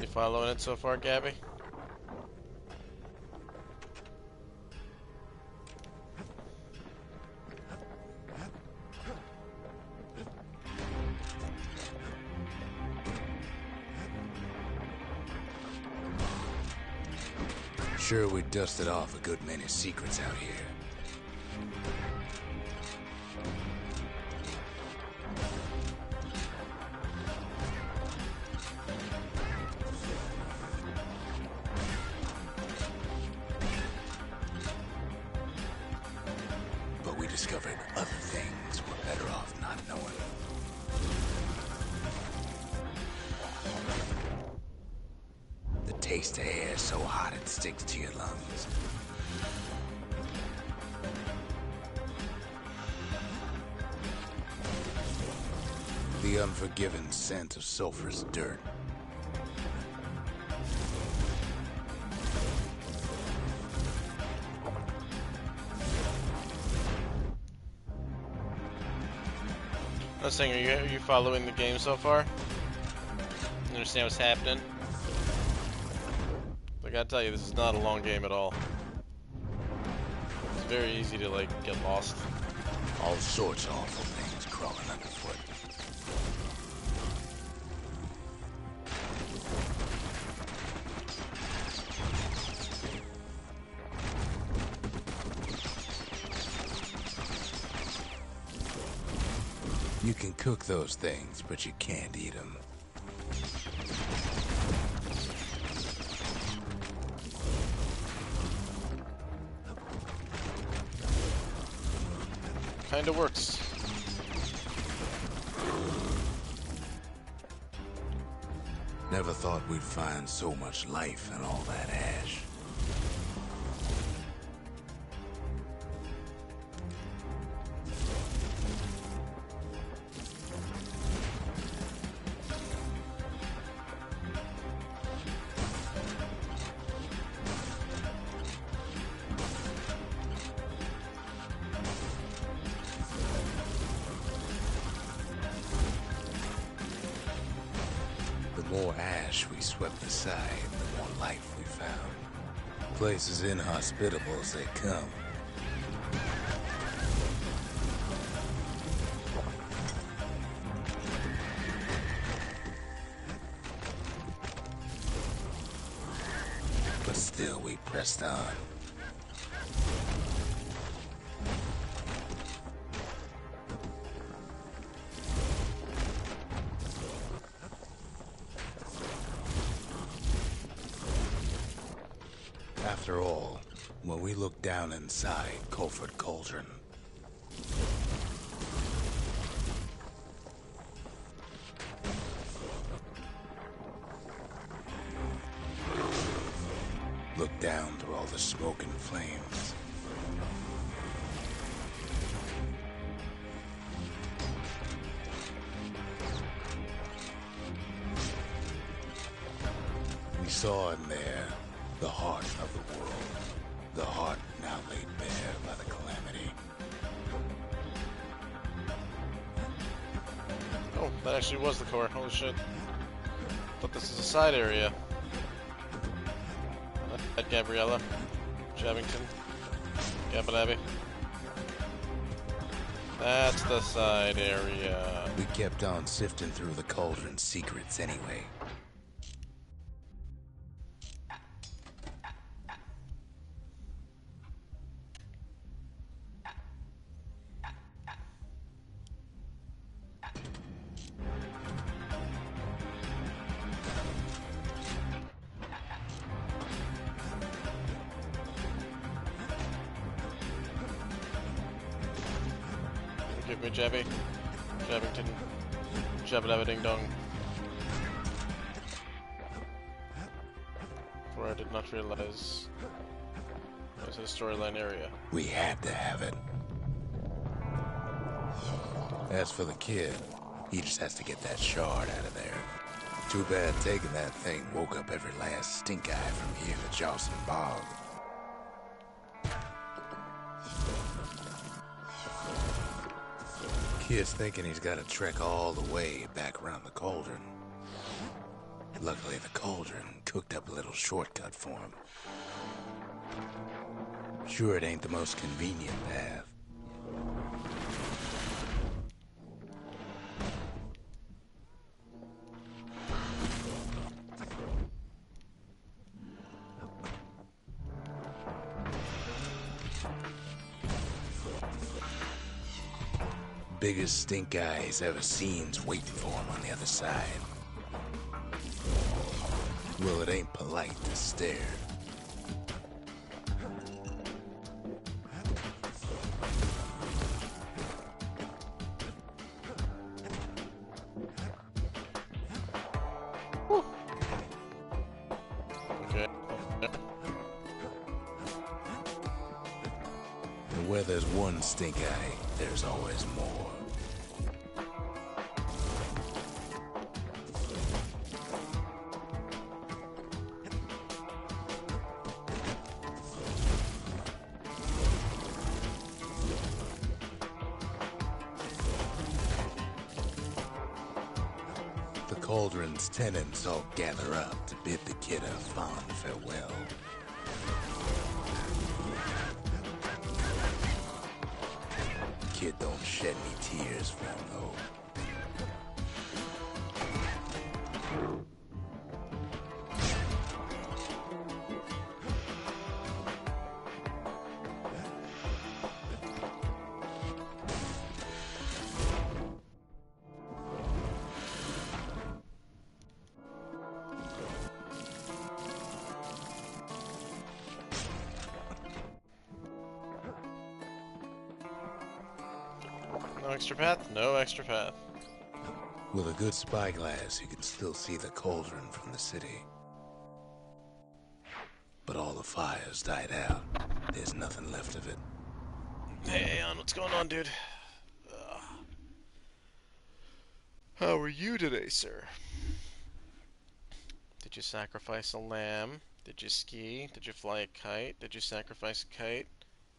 You following it so far, Gabby? Sure, we dusted off a good many secrets out here. But we discovered other things we're better off not knowing. Taste of air so hot it sticks to your lungs. The unforgiving scent of sulfurous dirt. I was saying, are you following the game so far? You understand what's happening? I gotta tell you, this is not a long game at all. It's very easy to, like, get lost. All sorts of awful things crawling underfoot. You can cook those things, but you can't eat them. Kinda works. Never thought we'd find so much life in all that ash. The more ash we swept aside, the more life we found. Place as inhospitable as they come. But still we pressed on. After all, when we looked down inside Colford Cauldron, looked down through all the smoke and flames, we saw in there the heart of the world. The heart now laid bare by the calamity. Oh, that actually was the core. Holy shit. Thought this is a side area. At Gabriella. Javington. Gabadabby. That's the side area. We kept on sifting through the cauldron's secrets anyway. Give me Jabby. Javington. Jabba ding dong. For I did not realize it was a storyline area. We had to have it. As for the kid, he just has to get that shard out of there. Too bad taking that thing woke up every last stink eye from here to Jawson Bog. Kid's thinking he's got to trek all the way back around the cauldron. Luckily, the cauldron cooked up a little shortcut for him. Sure, it ain't the most convenient path. Biggest stink eye he's ever seen's waiting for him on the other side. Well, it ain't polite to stare. Okay. And where there's one stink eye, there's always more. The cauldron's tenants all gather up to bid the kid a fond farewell. Kid don't shed any tears for him, though. No extra path? No extra path. With a good spyglass, you can still see the cauldron from the city. But all the fires died out. There's nothing left of it. Hey, what's going on, dude? How are you today, sir? Did you sacrifice a lamb? Did you ski? Did you fly a kite? Did you sacrifice a kite?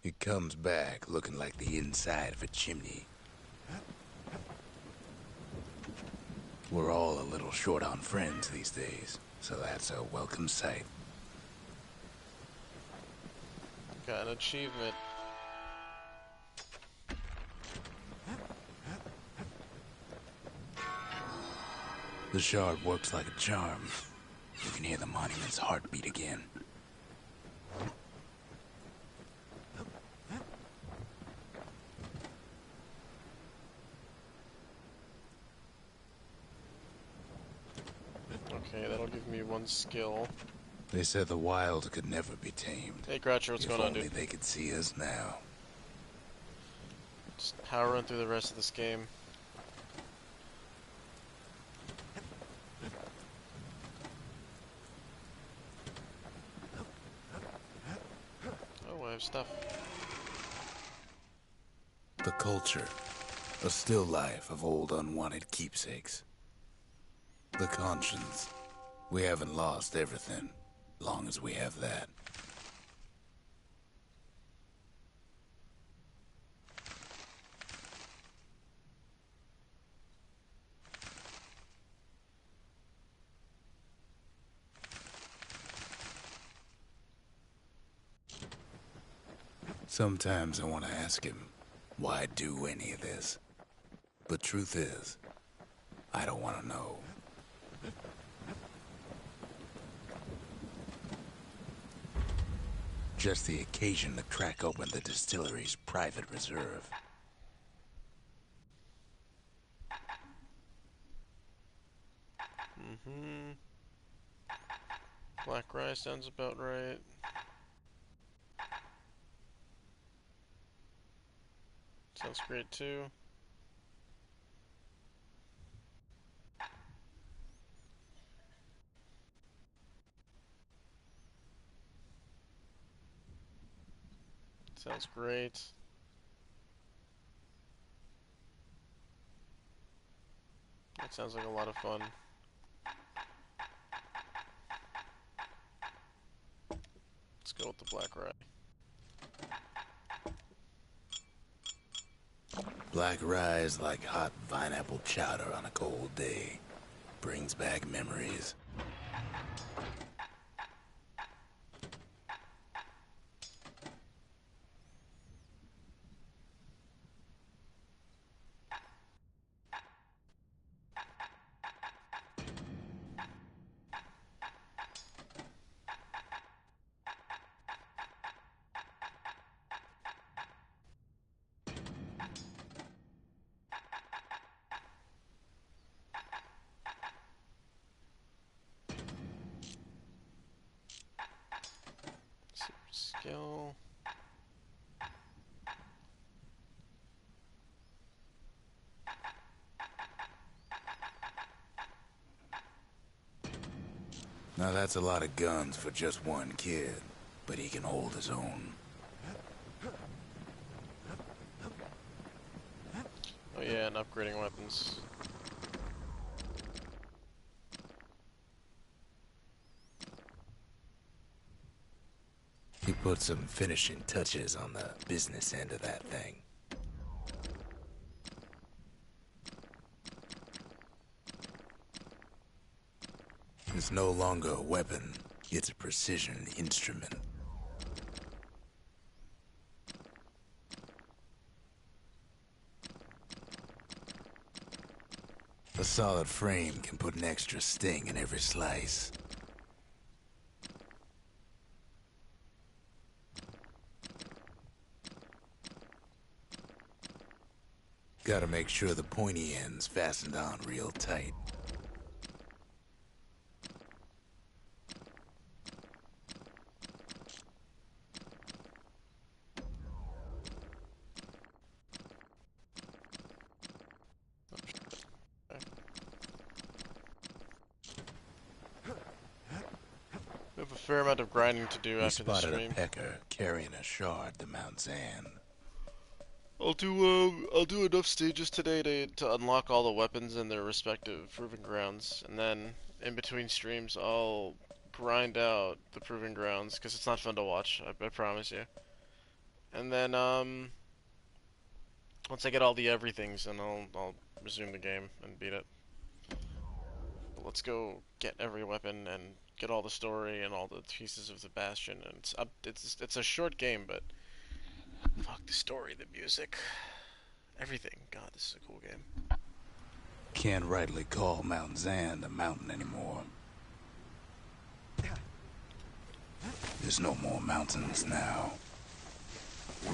He comes back looking like the inside of a chimney. We're all a little short on friends these days, so that's a welcome sight. Got an achievement. The shard works like a charm. You can hear the monument's heartbeat again. Okay, that'll give me one skill. They said the wild could never be tamed. Hey, Groucher, what's going on, If only dude? they could see us now. Just powering through the rest of this game. Oh, I have stuff. The culture. A still life of old unwanted keepsakes. The conscience. We haven't lost everything, long as we have that. Sometimes I want to ask him, why do any of this? But truth is, I don't want to know. Just the occasion to crack open the distillery's private reserve. Black rice sounds about right. Sounds great too. Sounds great. That sounds like a lot of fun. go with the black rye. Black rye is like hot pineapple chowder on a cold day. Brings back memories. Super skill. Now that's a lot of guns for just one kid, but he can hold his own. Oh yeah, and upgrading weapons. He put some finishing touches on the business end of that thing. It's no longer a weapon, it's a precision instrument. A solid frame can put an extra sting in every slice. Gotta make sure the pointy end's fastened on real tight. We have a fair amount of grinding to do We after the spotted a stream. pecker carrying a shard to Mount Zan. I'll do enough stages today to unlock all the weapons in their respective proving grounds, and then in between streams I'll grind out the proving grounds because it's not fun to watch. I promise you. And then once I get all the everythings, then I'll resume the game and beat it. But let's go get every weapon and get all the story and all the pieces of the Bastion. And it's a short game, but fuck the story, the music, everything. God, this is a cool game. Can't rightly call Mount Zan a mountain anymore. There's no more mountains now.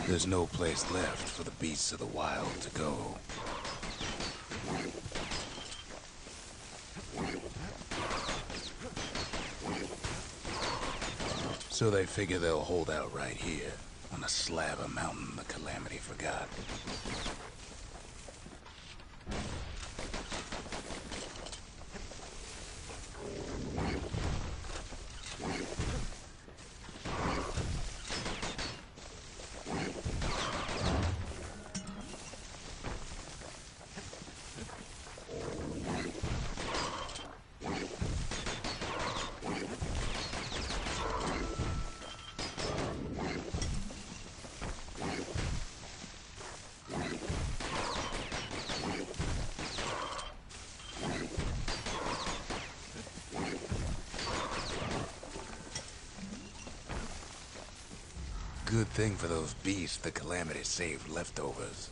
There's no place left for the beasts of the wild to go. So they figure they'll hold out right here, on a slab of mountain the Calamity forgot. Good thing for those beasts the Calamity saved leftovers.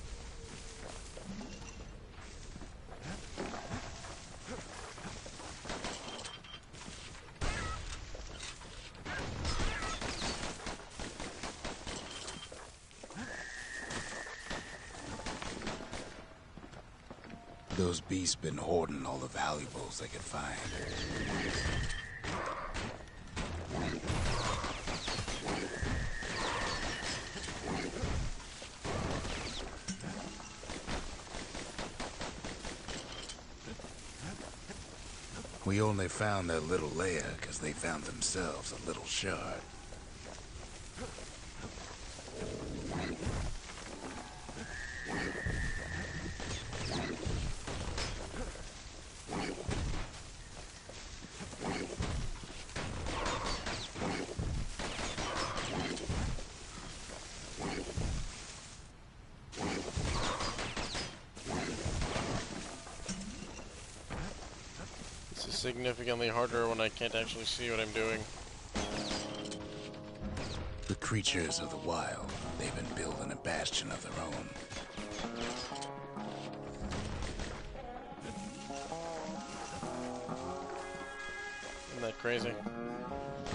Those beasts been hoarding all the valuables they could find. We only found their little lair because they found themselves a little shard. significantly harder when I can't actually see what I'm doing. The creatures of the wild, they've been building a bastion of their own. Isn't that crazy?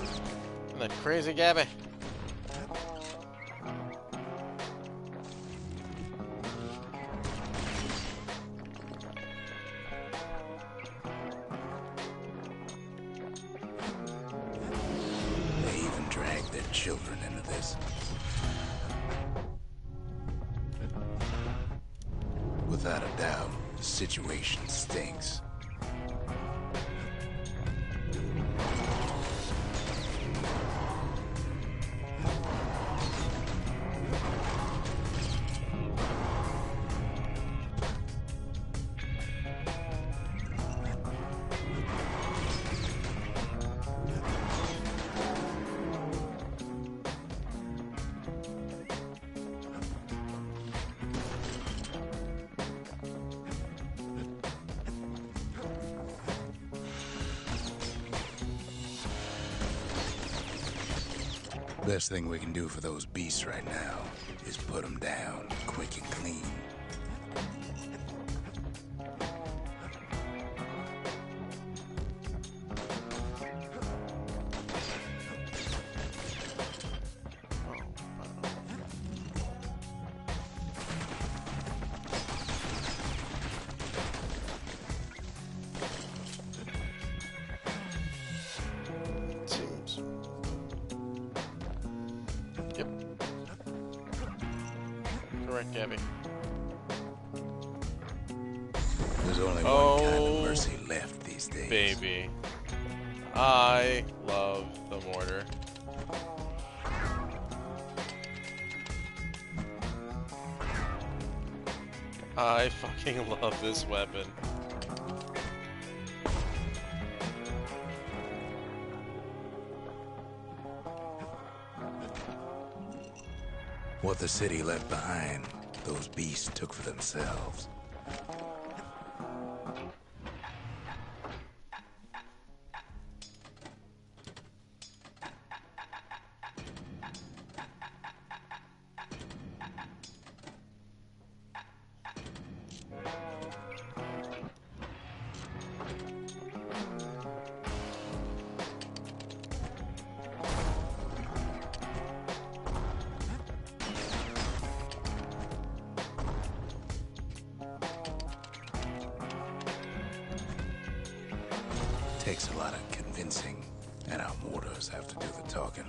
Isn't that crazy, Gabby? They even dragged their children into this. Without a doubt, the situation stinks. Best thing we can do for those beasts right now is put them down quick and clean. Seems. Yep. Correct, Gabby. There's only one kind of mercy left these days. Baby. I love the mortar. I fucking love this weapon. What the city left behind, those beasts took for themselves. Takes a lot of convincing, and our mortars have to do the talking.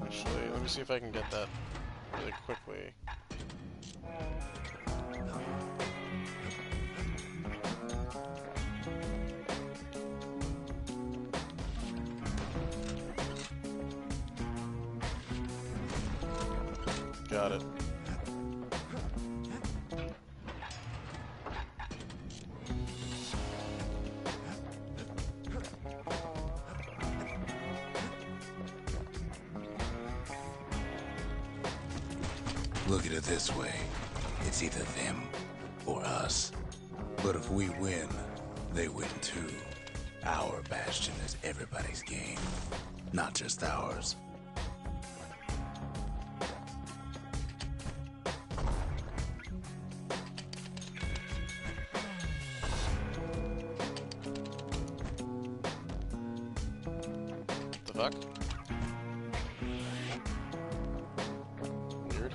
Actually, let me see if I can get that really quickly. Got it. Look at it this way. It's either them or us. But if we win, they win too. Our bastion is everybody's game, not just ours. The fuck? Weird.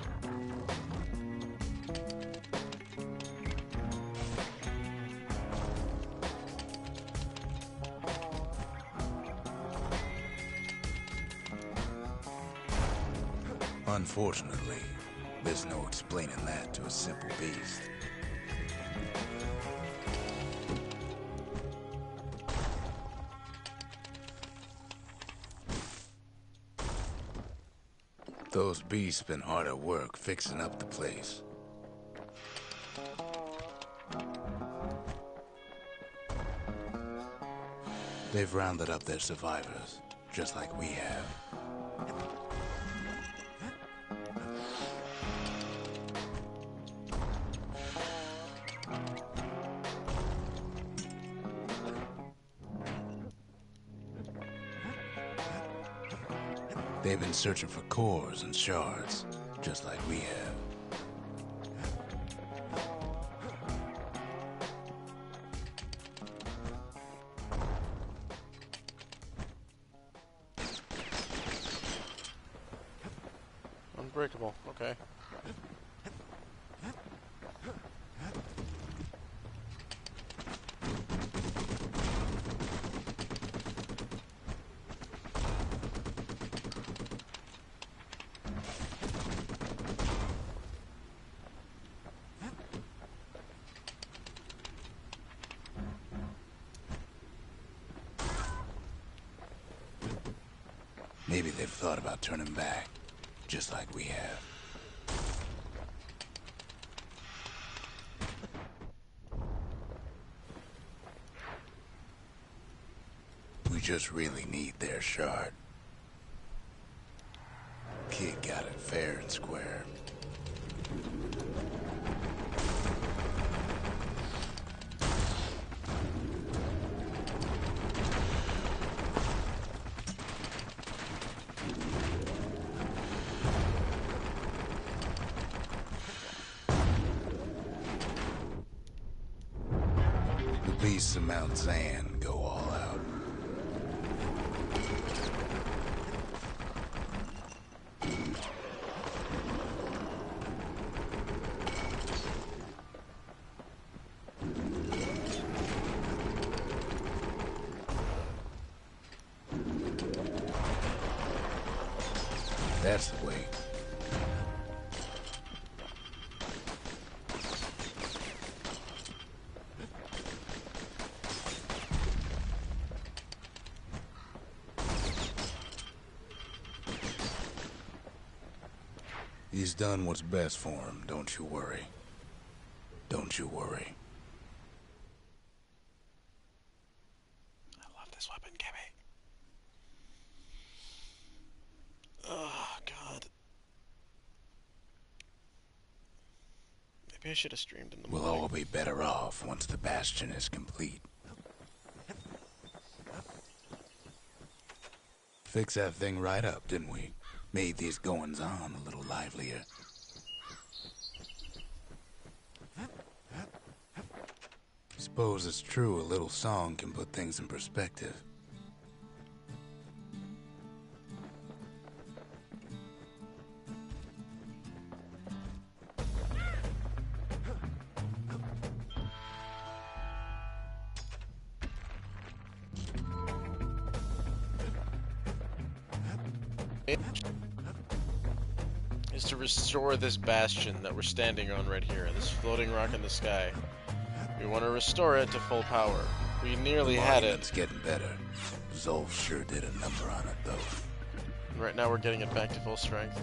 Unfortunately, there's no explaining that to a simple beast. Those beasts been hard at work fixing up the place. They've rounded up their survivors, just like we have. They've been searching for cores and shards, just like we have. Unbreakable, okay. Maybe they've thought about turning back, just like we have. We just really need their shard. Kid got it fair and square. The beasts of Mount Zan go all out. That's the way. He's done what's best for him, don't you worry. Don't you worry. I love this weapon, Gibby. Oh, God. Maybe I should have streamed in the We'll morning. all be better off once the bastion is complete. Fix that thing right up, didn't we? Made these goings-on a little livelier. Suppose it's true a little song can put things in perspective. Is to restore this bastion that we're standing on right here, this floating rock in the sky. We want to restore it to full power. We nearly had it. It's getting better. Zolf sure did a number on it, though. Right now we're getting it back to full strength.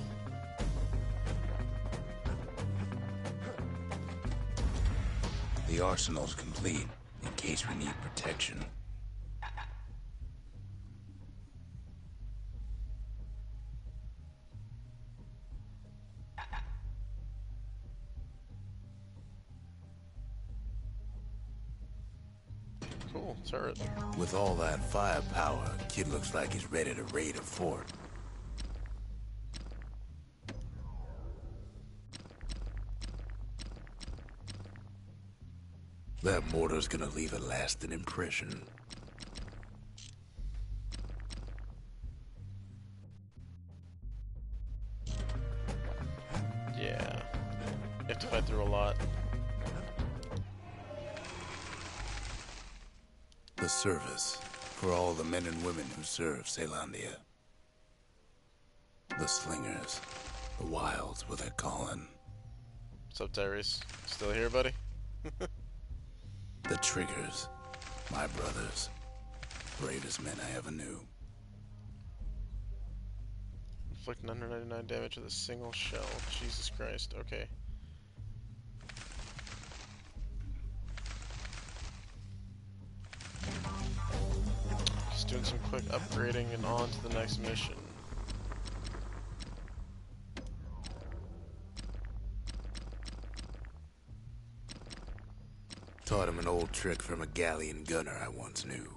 The arsenal's complete, in case we need protection. Cool, turret. With all that firepower, kid looks like he's ready to raid a fort. That mortar's gonna leave a lasting impression. Yeah. You have to fight through a lot. The service for all the men and women who serve Celandia. The slingers, the wilds with their calling. What's up, Tyrese? Still here, buddy? The triggers, my brothers, bravest men I ever knew. Inflict 999 damage with a single shell. Jesus Christ, okay. Just doing some quick upgrading and on to the next mission. Taught him an old trick from a galleon gunner I once knew.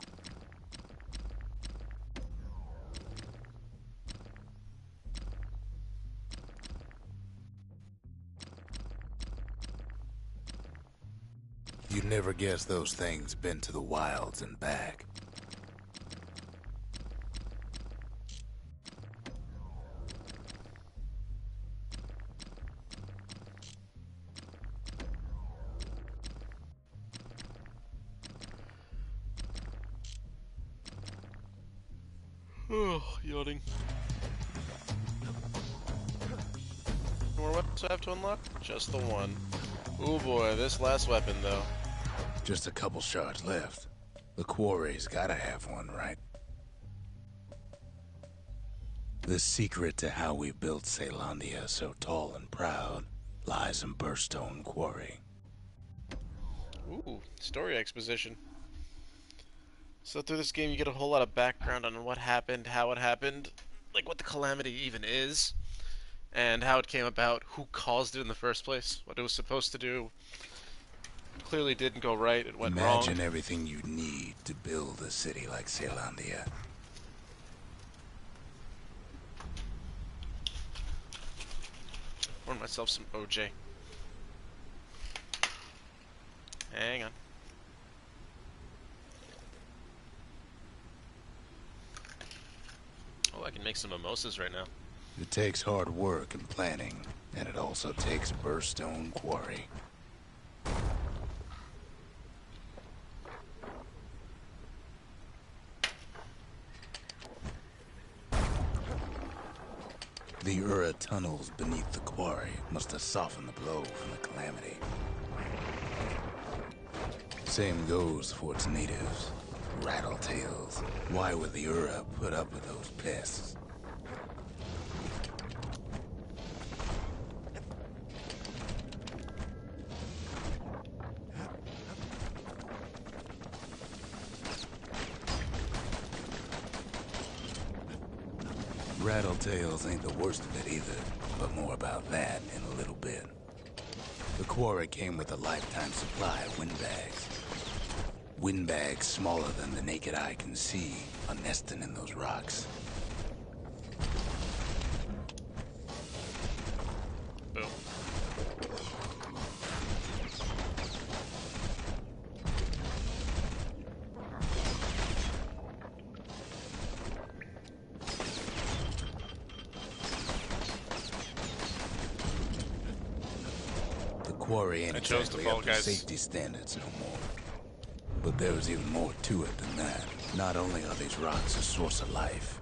You'd never guess those things been to the wilds and back. Oh, yawning. More weapons I have to unlock? Just the one. Oh boy, this last weapon though. Just a couple shards left. The quarry's gotta have one, right? The secret to how we built Caelondia so tall and proud lies in Burstone Quarry. Ooh, story exposition. So through this game you get a whole lot of background on what happened, how it happened, like what the calamity even is, and how it came about, who caused it in the first place, what it was supposed to do. Clearly didn't go right, it went wrong. Imagine everything you'd need to build a city like Caelondia. Pour myself some OJ. Hang on. Oh, I can make some mimosas right now. It takes hard work and planning, and it also takes Burstone Quarry. The Ura tunnels beneath the quarry must have softened the blow from the calamity. Same goes for its natives, Rattletails. Why would the Ura put up with those pests? Rattletails ain't the worst of it either, but more about that in a little bit. The quarry came with a lifetime supply of windbags. Windbags smaller than the naked eye can see are nesting in those rocks. Boom. The quarry ain't I chose exactly to fall, up to guys. safety standards no more. But there's even more to it than that. Not only are these rocks a source of life,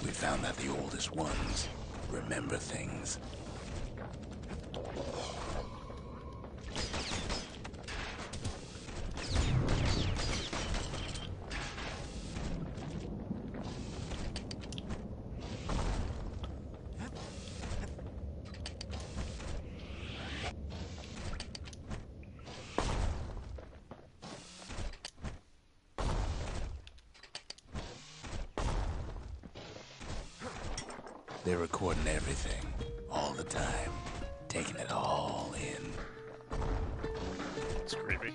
we found that the oldest ones remember things. They're recording everything, all the time, taking it all in. It's creepy.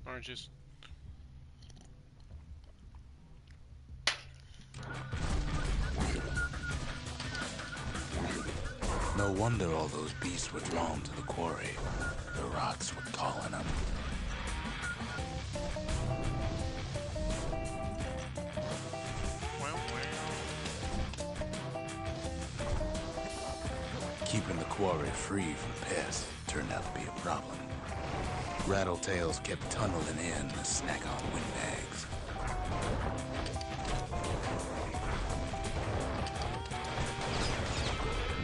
Orange juice. No wonder all those beasts were drawn to the quarry. The rocks were calling them. Keeping the quarry free from pests turned out to be a problem. Rattletails kept tunneling in to snack on windbags.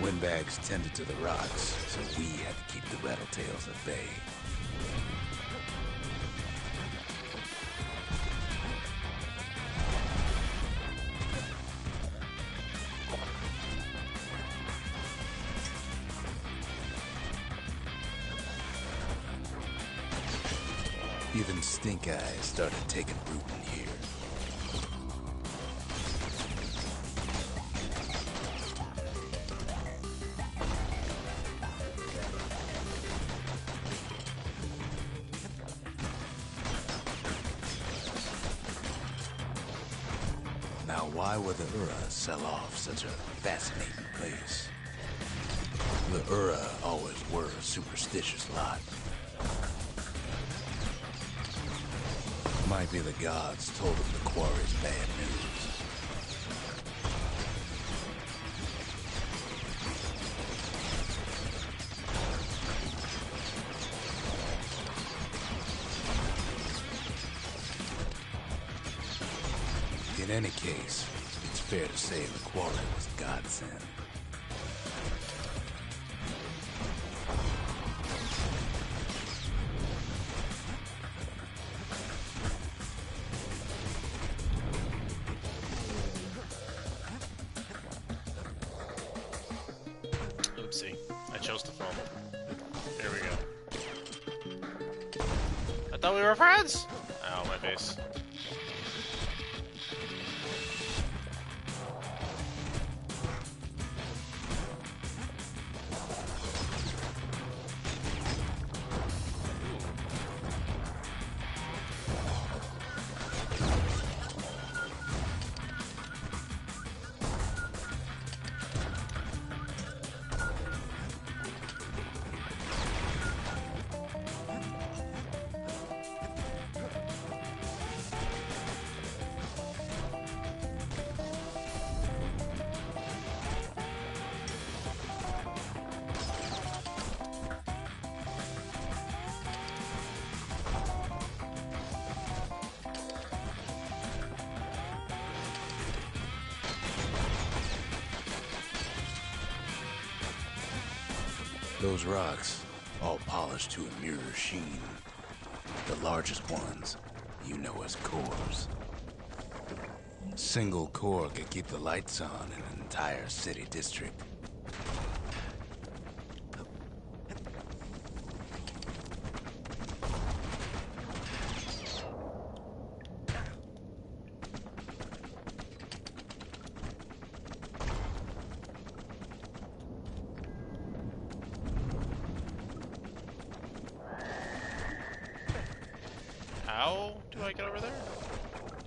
Windbags tended to the rocks, so we had to keep the Rattletails at bay. Even stink eyes started taking root in here. why would the Ura sell off such a fascinating place? The Ura always were a superstitious lot. Might be the gods told them the quarry's bad news. In any case, it's fair to say the quarry was godsend. Oopsie. I chose to film. Here we go. I thought we were friends! Ow, my face. Those rocks, all polished to a mirror sheen. The largest ones, you know as cores. Single core could keep the lights on in an entire city district. How do I get over there?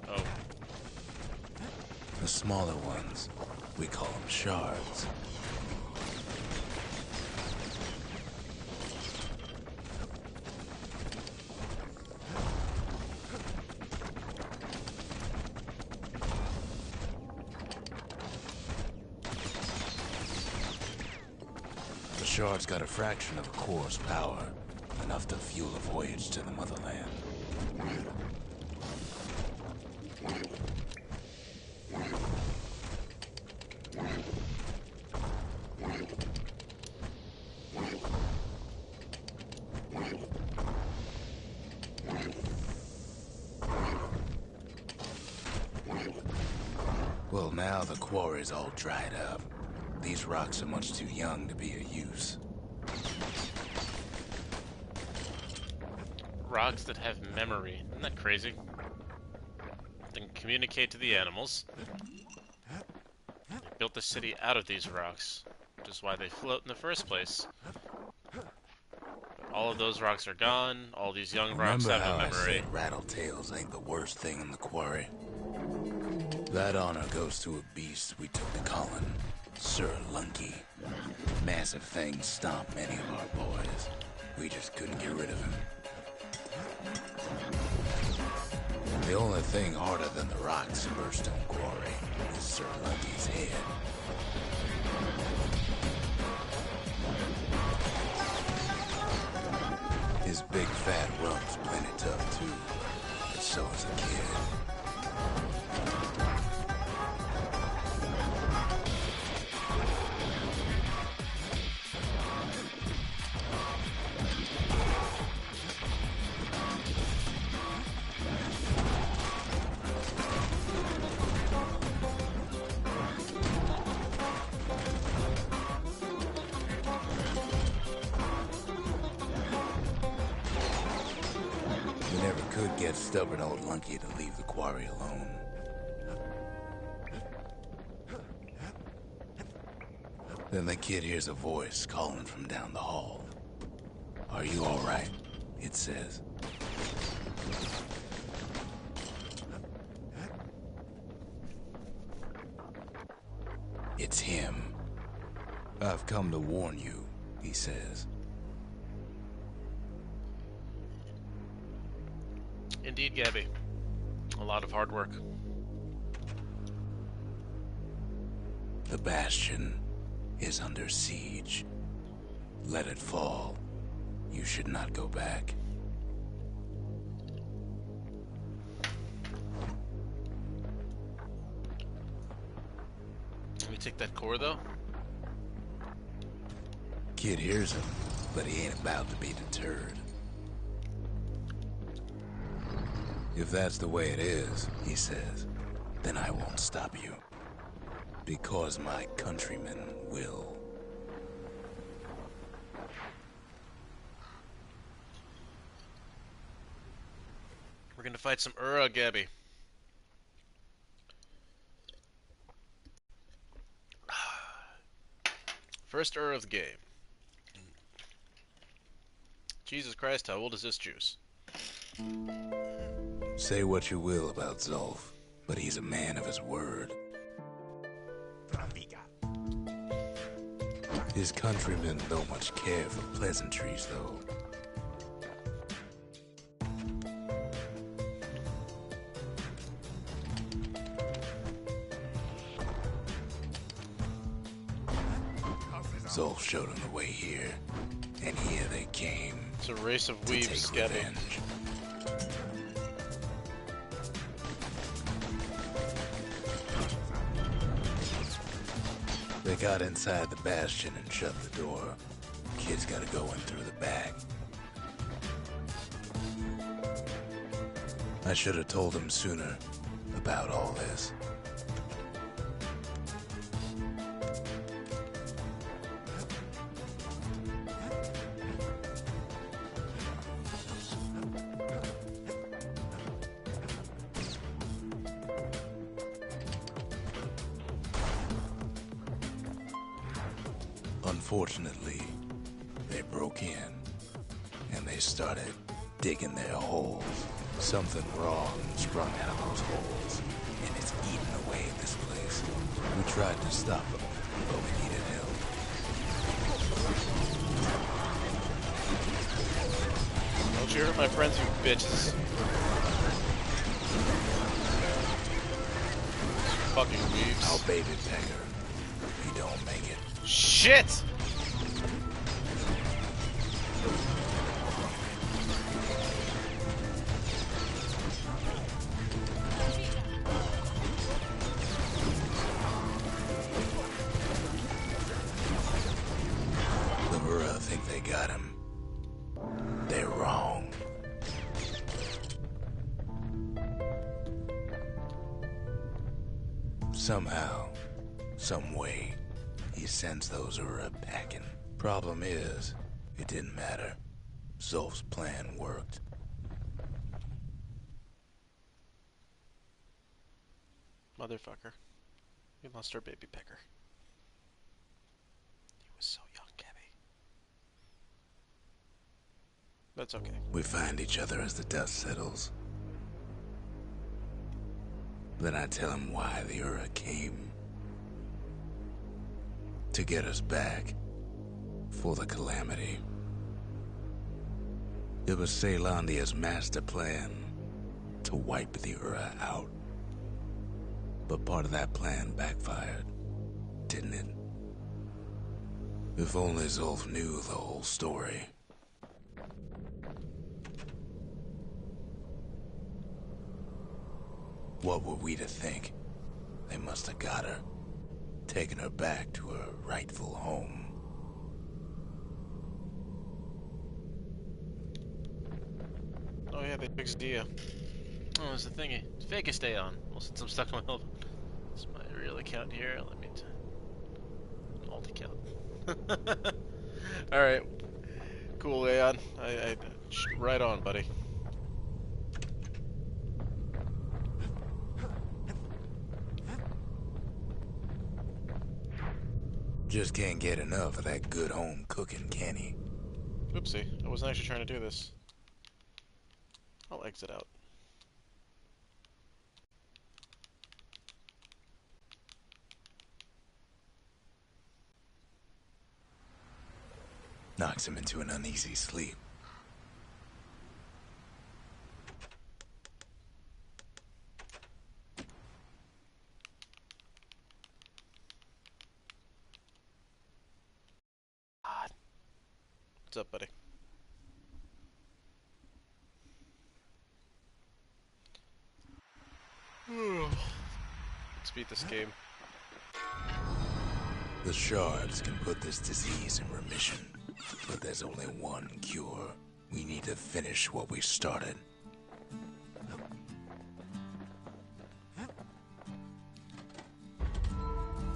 Oh. The smaller ones, we call them shards. The shards got a fraction of a core's power, enough to fuel a voyage to the motherland. Well, now the quarry's all dried up. These rocks are much too young to be of use. Rocks that have memory. Isn't that crazy? They can communicate to the animals. They built the city out of these rocks, which is why they float in the first place. But all of those rocks are gone. All these young rocks Remember have how no memory. I said rattletails ain't the worst thing in the quarry? That honor goes to a beast we took to Colin, Sir Lunky. Massive things stomp many of our boys. We just couldn't get rid of him. The only thing harder than the rocks in Burstone Quarry is Sir Lunky's head. His big fat rump's plenty tough too, but so is a kid. Get stubborn old Lunky to leave the quarry alone. Then the kid hears a voice calling from down the hall. "Are you all right?" it says. It's him. I've come to warn you, he says. Indeed, Gabby. A lot of hard work. The Bastion is under siege. Let it fall. You should not go back. Let me take that core, though. Kid hears him, but he ain't about to be deterred. If that's the way it is, he says, then I won't stop you. Because my countrymen will. We're gonna fight some Ura, Gabby. First Ura of the game. Jesus Christ, how old is this juice? Say what you will about Zolf, but he's a man of his word. His countrymen don't much care for pleasantries, though. Zolf showed him the way here, and here they came. It's a race of to weaves, take Gabby. revenge. They got inside the bastion and shut the door. Kid's gotta go in through the back. I should have told him sooner about all this. Unfortunately, they broke in, and they started digging their holes. Something wrong sprung out of those holes, and it's eating away this place. We tried to stop them, but we needed help. Don't you hurt my friends, you bitches. Fucking weaves. I'll baby pecker. We don't make it. Shit! The Ura think they got him. They're wrong. Somehow, some way, he sends those Ura packing. Problem is, it didn't matter. Zolf's plan worked. Motherfucker. We lost our baby pecker. He was so young, Gabby. That's okay. We find each other as the dust settles. Then I tell him why the Ura came. To get us back. For the calamity. It was Ceylandia's master plan to wipe the Ura out. But part of that plan backfired, didn't it? If only Zolf knew the whole story. What were we to think? They must have got her, taken her back to her rightful home. Oh yeah, they fixed the, oh, it's the thingy. Fake stay on. Well, since I'm stuck on my it's my real account here. Let me alt account. Alright. Cool, Aeon. Right on, buddy. Just can't get enough of that good home cooking, can he? Oopsie. I wasn't actually trying to do this. I'll exit out. knocks him into an uneasy sleep. God. What's up, buddy? Let's beat this game. The shards can put this disease in remission, but there's only one cure. We need to finish what we started.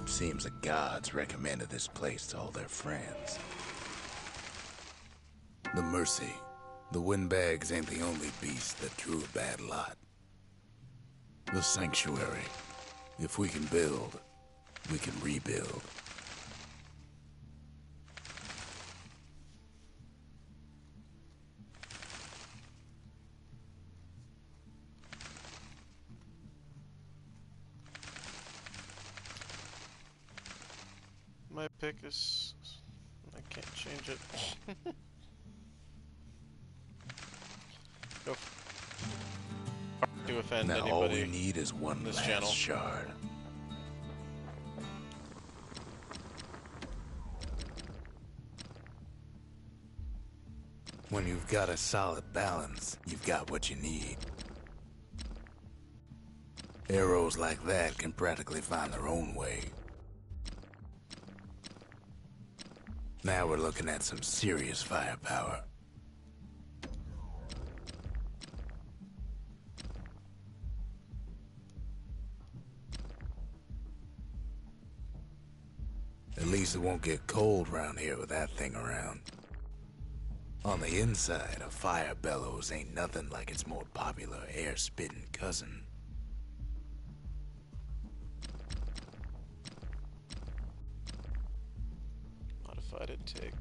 Seems the gods recommended this place to all their friends. The Mercy. The windbags ain't the only beast that drew a bad lot. The Sanctuary. If we can build, we can rebuild. My pick is... I can't change it. Go to offend Now anybody. all we need is one this last channel. shard. When you've got a solid balance, you've got what you need. Arrows like that can practically find their own way. Now we're looking at some serious firepower. At least it won't get cold around here with that thing around. On the inside, a fire bellows ain't nothing like its more popular air-spitting cousin. Modified intake.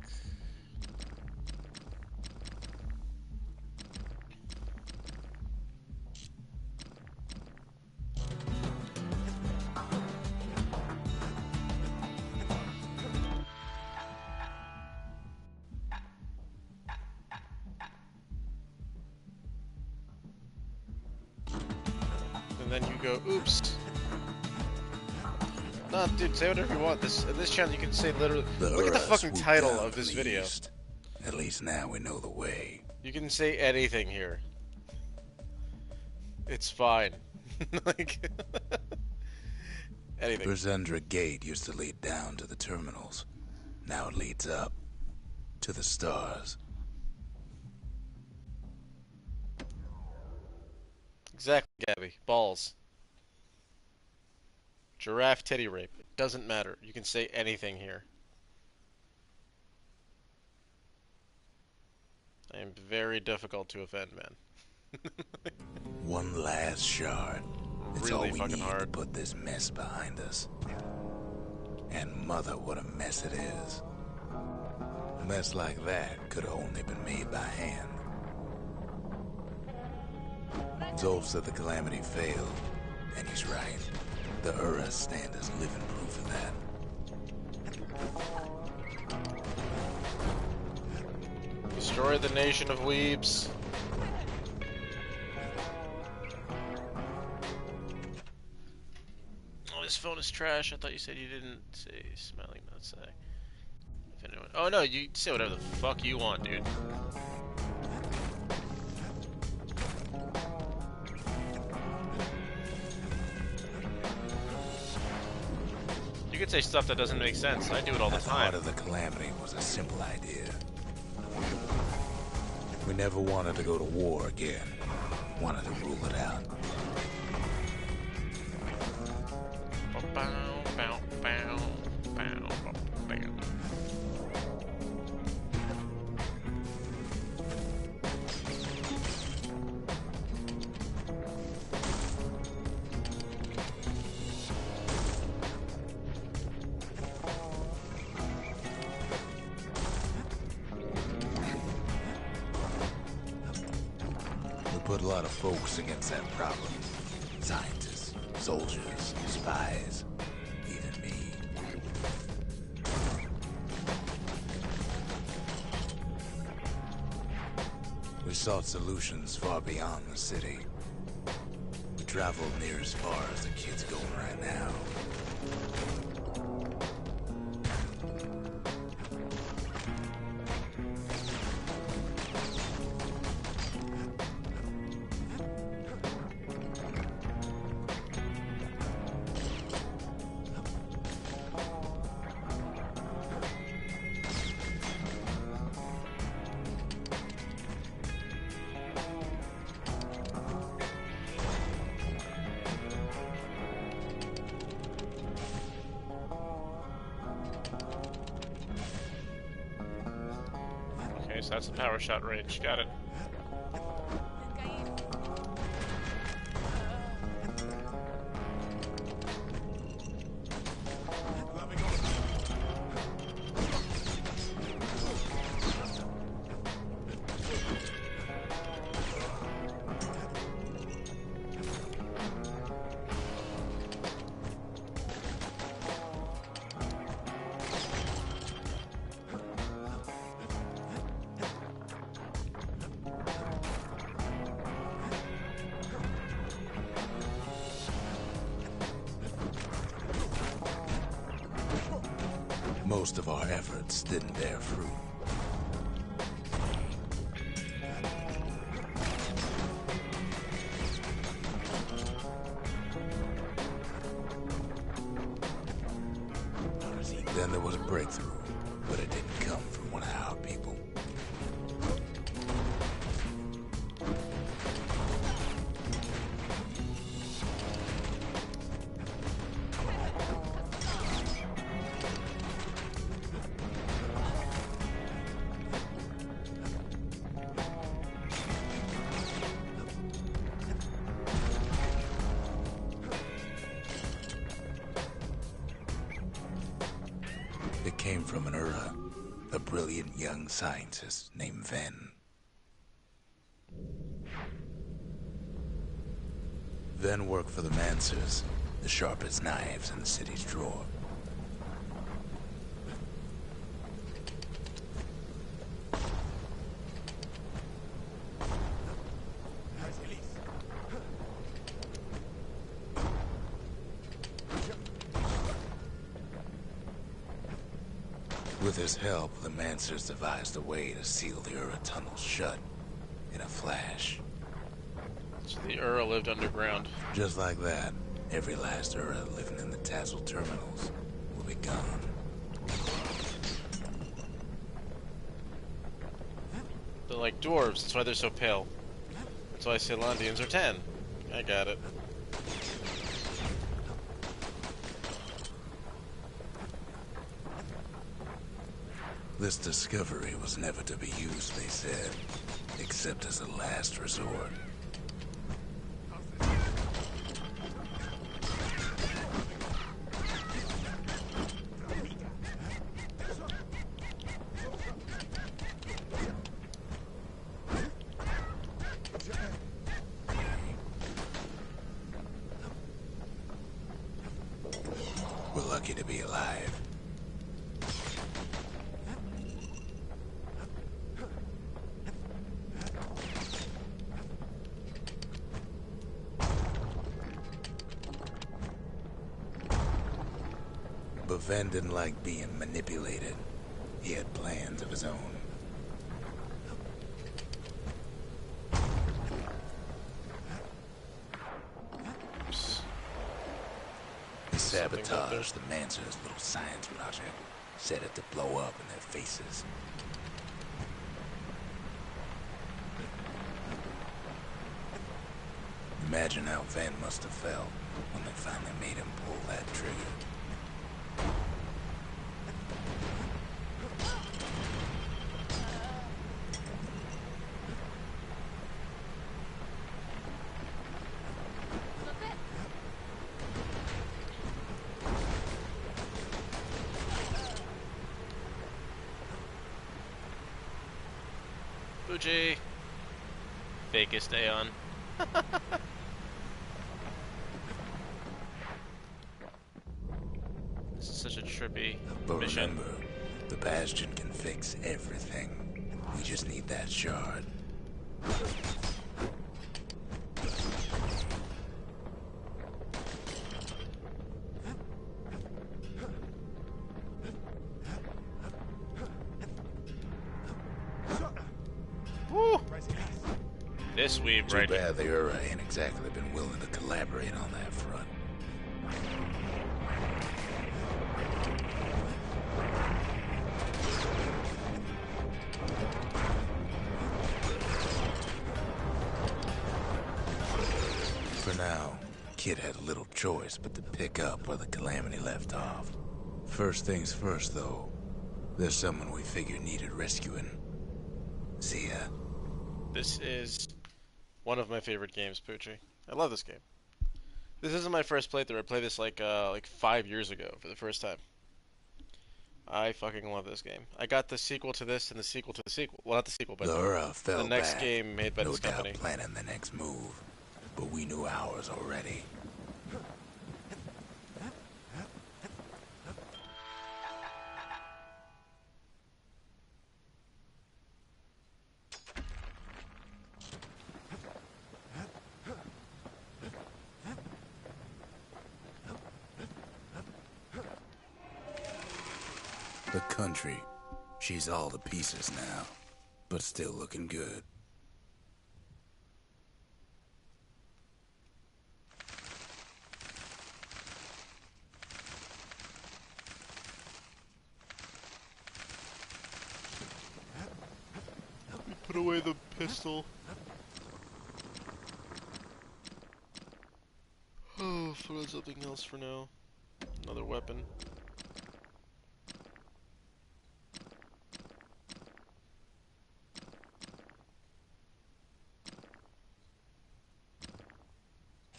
And then you go, oops. No, dude, say whatever you want. This channel, you can say literally. Look at the fucking title of this video. At least now we know the way. You can say anything here. It's fine. Like anything. Berzendra Gate used to lead down to the terminals. Now it leads up to the stars. Exactly, Gabby. Balls. Giraffe titty rape. It doesn't matter. You can say anything here. I am very difficult to offend, man. One last shard. It's all Really we fucking need hard. to put this mess behind us. And mother, what a mess it is. A mess like that could have only been made by hand. Zolf said the calamity failed, and he's right. The Uras stand as living proof of that. Destroy the nation of weebs. Oh, this phone is trash. I thought you said you didn't say smiling outside. If anyone... Oh no, you say whatever the fuck you want, dude. You could say stuff that doesn't make sense. I do it all the At the time. heart of the calamity was a simple idea. We never wanted to go to war again. Wanted to rule it out. Bow, bow, bow, bow, bow. We put a lot of folks against that problem. Scientists, soldiers, spies, even me. sought solutions far beyond the city. We traveled near as far as the kid's going right now. Okay, so that's the power shot range. Got it. Most of our efforts didn't bear fruit. Then there was a breakthrough, but it didn't come from one of our people. It came from an Ura, a brilliant young scientist named Ven. Ven worked for the Mancers, the sharpest knives in the city's drawer. With his help, the Mancers devised a way to seal the Ura tunnels shut in a flash. So the Ura lived underground. Just like that, every last Ura living in the Tassel terminals will be gone. They're like dwarves, that's why they're so pale. That's why Ceylondians are tan. I got it. This discovery was never to be used, they said, except as a last resort. We're lucky to be alive. But Ven didn't like being manipulated. He had plans of his own. He sabotaged the Mancers' little science project, set it to blow up in their faces. Imagine how Ven must have felt when they finally made him pull that trigger. Fuji! Fakest Aeon. This is such a trippy But mission. remember, the Bastion can fix everything. We just need that shard. Woo! This weeb Too right here. bad the Ura ain't exactly been willing to collaborate on that front. For now, Kid had little choice but to pick up where the Calamity left off. First things first, though, there's someone we figured needed rescuing. Zia. This is one of my favorite games, Poochie. I love this game. This isn't my first playthrough. I played this like 5 years ago for the first time. I fucking love this game. I got the sequel to this and the sequel to the sequel. Well, not the sequel, but The Ura fell the next back, game made by no this doubt company. planning the next move, but we knew ours already. The country, she's all to pieces now, but still looking good. Put away the pistol. Oh, put on something else for now. Another weapon.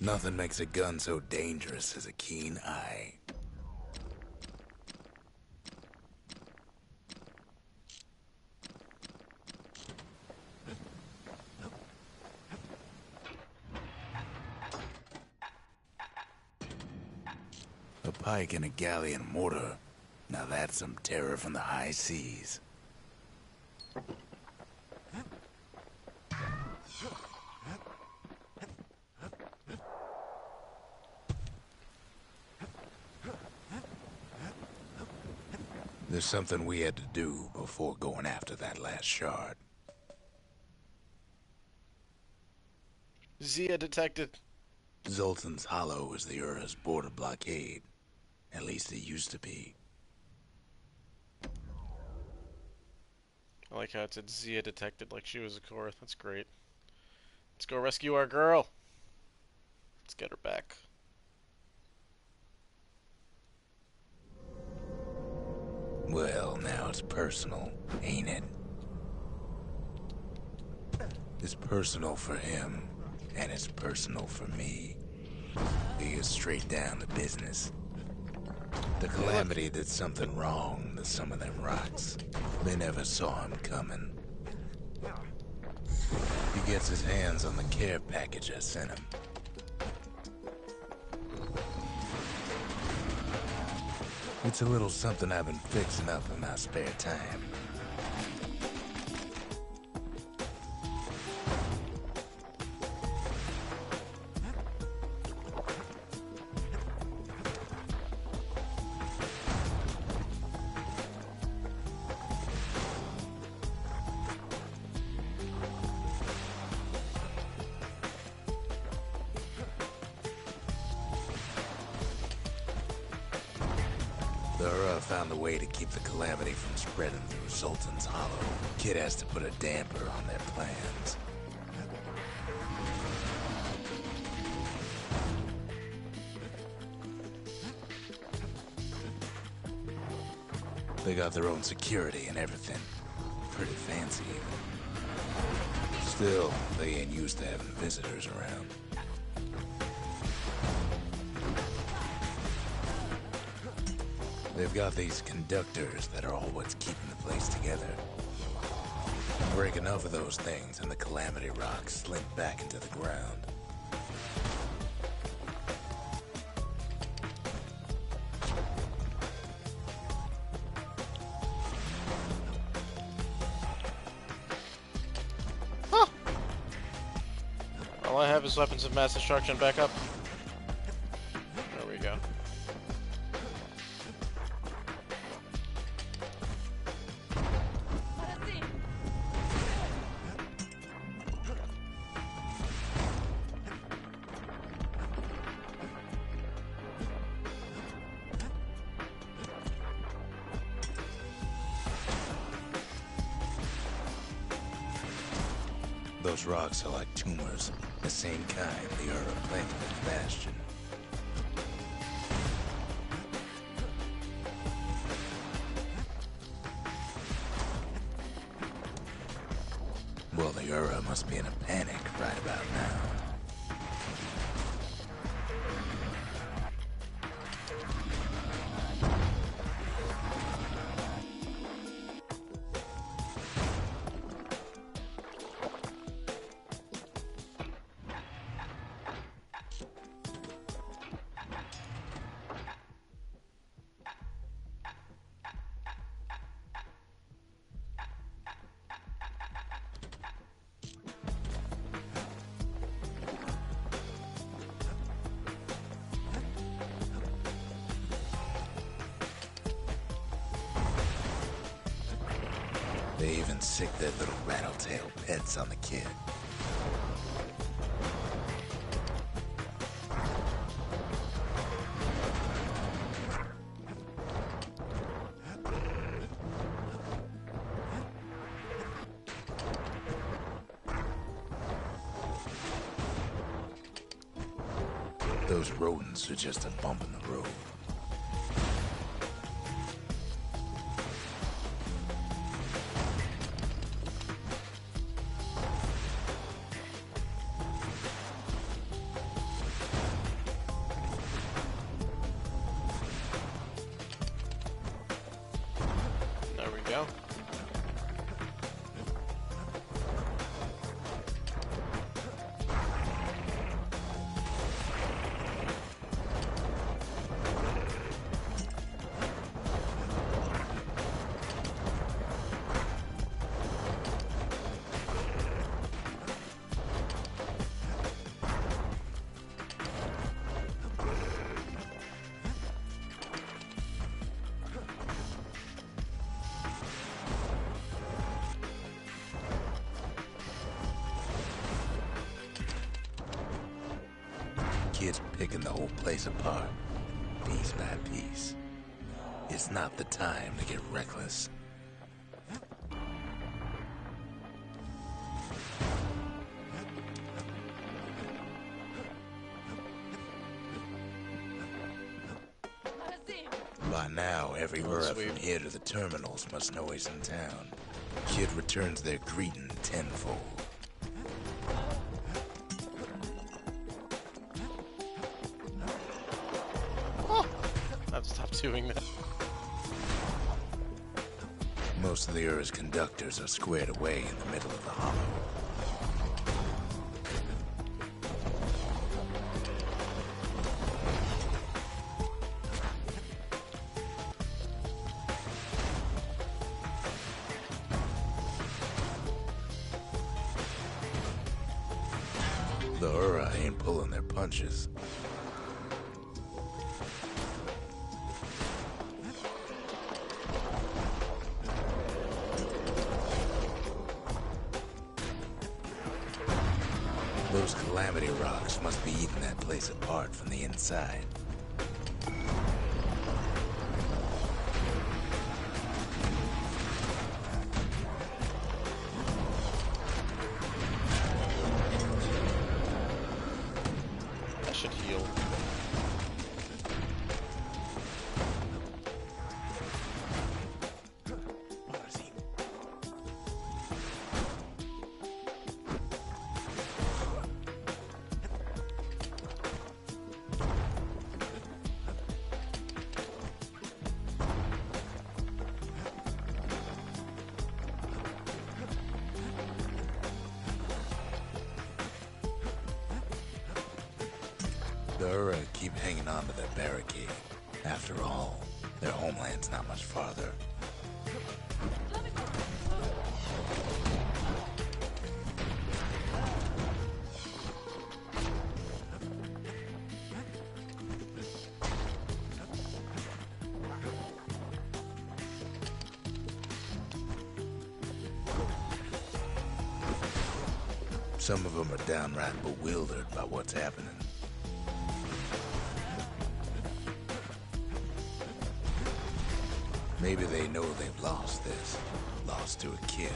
Nothing makes a gun so dangerous as a keen eye. A pike and a galleon mortar. Now that's some terror from the high seas. There's something we had to do before going after that last shard. Zia detected. Zoltan's Hollow is the Ura's border blockade. At least it used to be. I like how it said Zia detected like she was a core. That's great. Let's go rescue our girl. Let's get her back. Well, now it's personal, ain't it? It's personal for him, and it's personal for me. We get straight down to business. The Calamity did something wrong to some of them rocks. They never saw him coming. He gets his hands on the care package I sent him. It's a little something I've been fixing up in my spare time. The Ura found a way to keep the Calamity from spreading through Sultan's Hollow. Kid has to put a damper on their plans. They got their own security and everything. Pretty fancy even. Still, they ain't used to having visitors around. They've got these conductors that are all what's keeping the place together. Break enough of those things and the Calamity rocks slink back into the ground. All I have is weapons of mass destruction. Back up. There we go. Those rocks are like tumors, the same kind the Ura planted in the Bastion. Well, the Ura must be in a panic right about now. They even sick their little rattletail pets on the kid. Those rodents are just a bump in the road. There we go. Kids picking the whole place apart, piece by piece. It's not the time to get reckless. By now, every Ura from here to the terminals must know he's in town. Kid returns their greeting tenfold. I've stopped doing that. Most of the Ura's conductors are squared away in the middle of the hollow. The Ura ain't pulling their punches. Those calamity rocks must be eating that place apart from the inside. That should heal. The Ura keep hanging on to their barricade. After all, their homeland's not much farther. Some of them are downright bewildered by what's happening. Maybe they know they've lost this. Lost to a kid.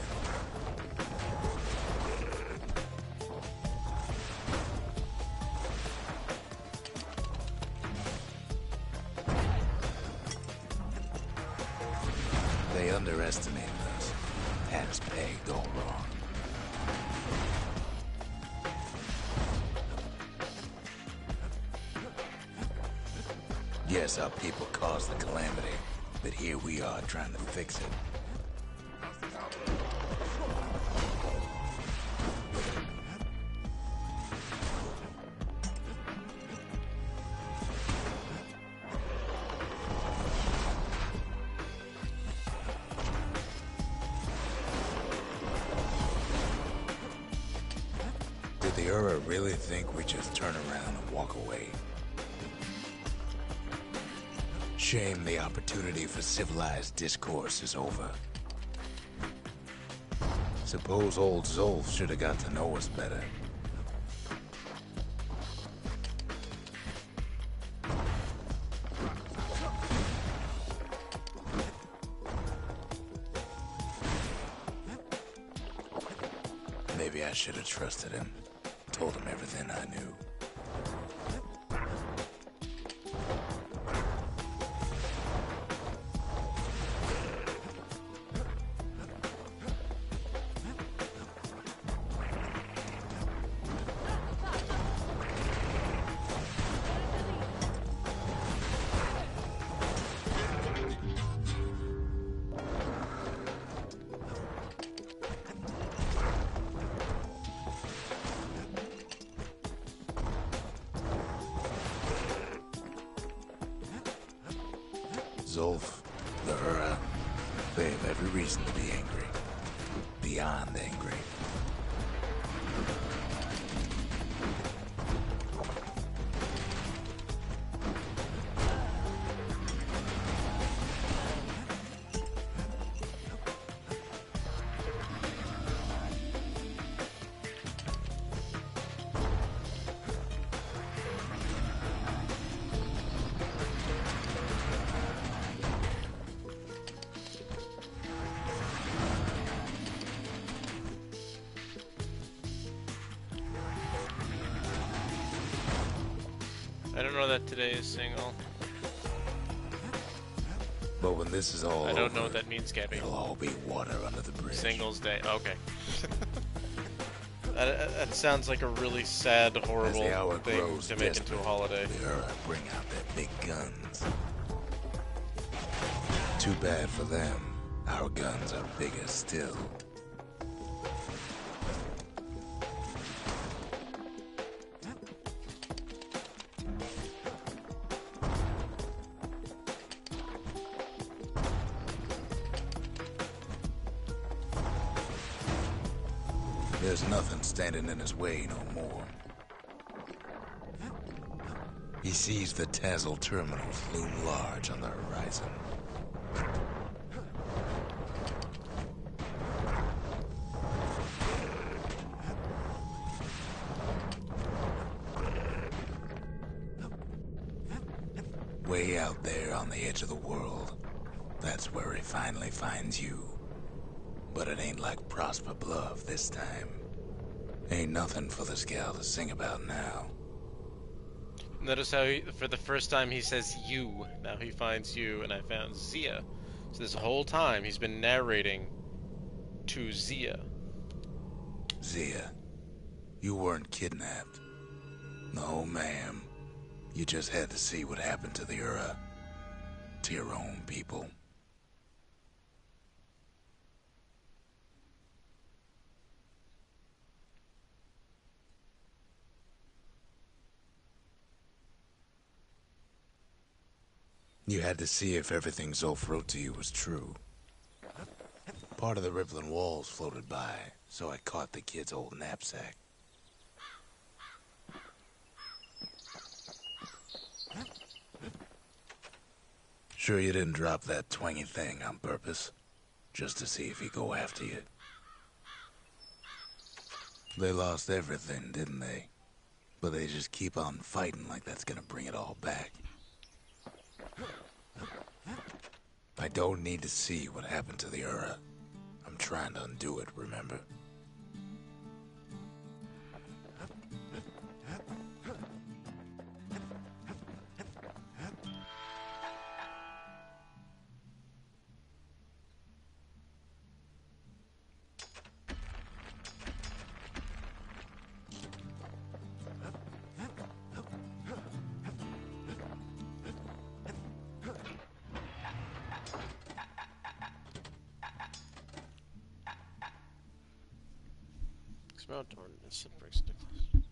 They underestimated us. Had us pegged all wrong. Yes, our people caused the calamity, but here we are trying to fix it. Did the Ura really think we just turn around and walk away? Shame the opportunity for civilized discourse is over. Suppose old Zolf should have got to know us better. Maybe I should have trusted him. Told him everything I knew. Zolf, the Ura, they have every reason to be angry. Beyond angry. I don't know that today is single. But when this is all I don't over, know what that means, Gabby. it'll all be water under the bridge. Singles Day. Okay. that sounds like a really sad, horrible As the hour thing grows to make into a holiday. The Ura bring out their big guns. Too bad for them. Our guns are bigger still. There's nothing standing in his way no more. He sees the Tazzle terminals loom large on the horizon. Way out there on the edge of the world, that's where he finally finds you. But it ain't like Prosper Bluff this time. Ain't nothing for this gal to sing about now. Notice how for the first time he says you. Now he finds you, and I found Zia. So this whole time he's been narrating to Zia. Zia, you weren't kidnapped. No, ma'am. You just had to see what happened to the Ura. To your own people. You had to see if everything Zolf wrote to you was true. Part of the rippling walls floated by, so I caught the kid's old knapsack. Sure you didn't drop that twangy thing on purpose? Just to see if he'd go after you? They lost everything, didn't they? But they just keep on fighting like that's gonna bring it all back. I don't need to see what happened to the Ura. I'm trying to undo it, remember?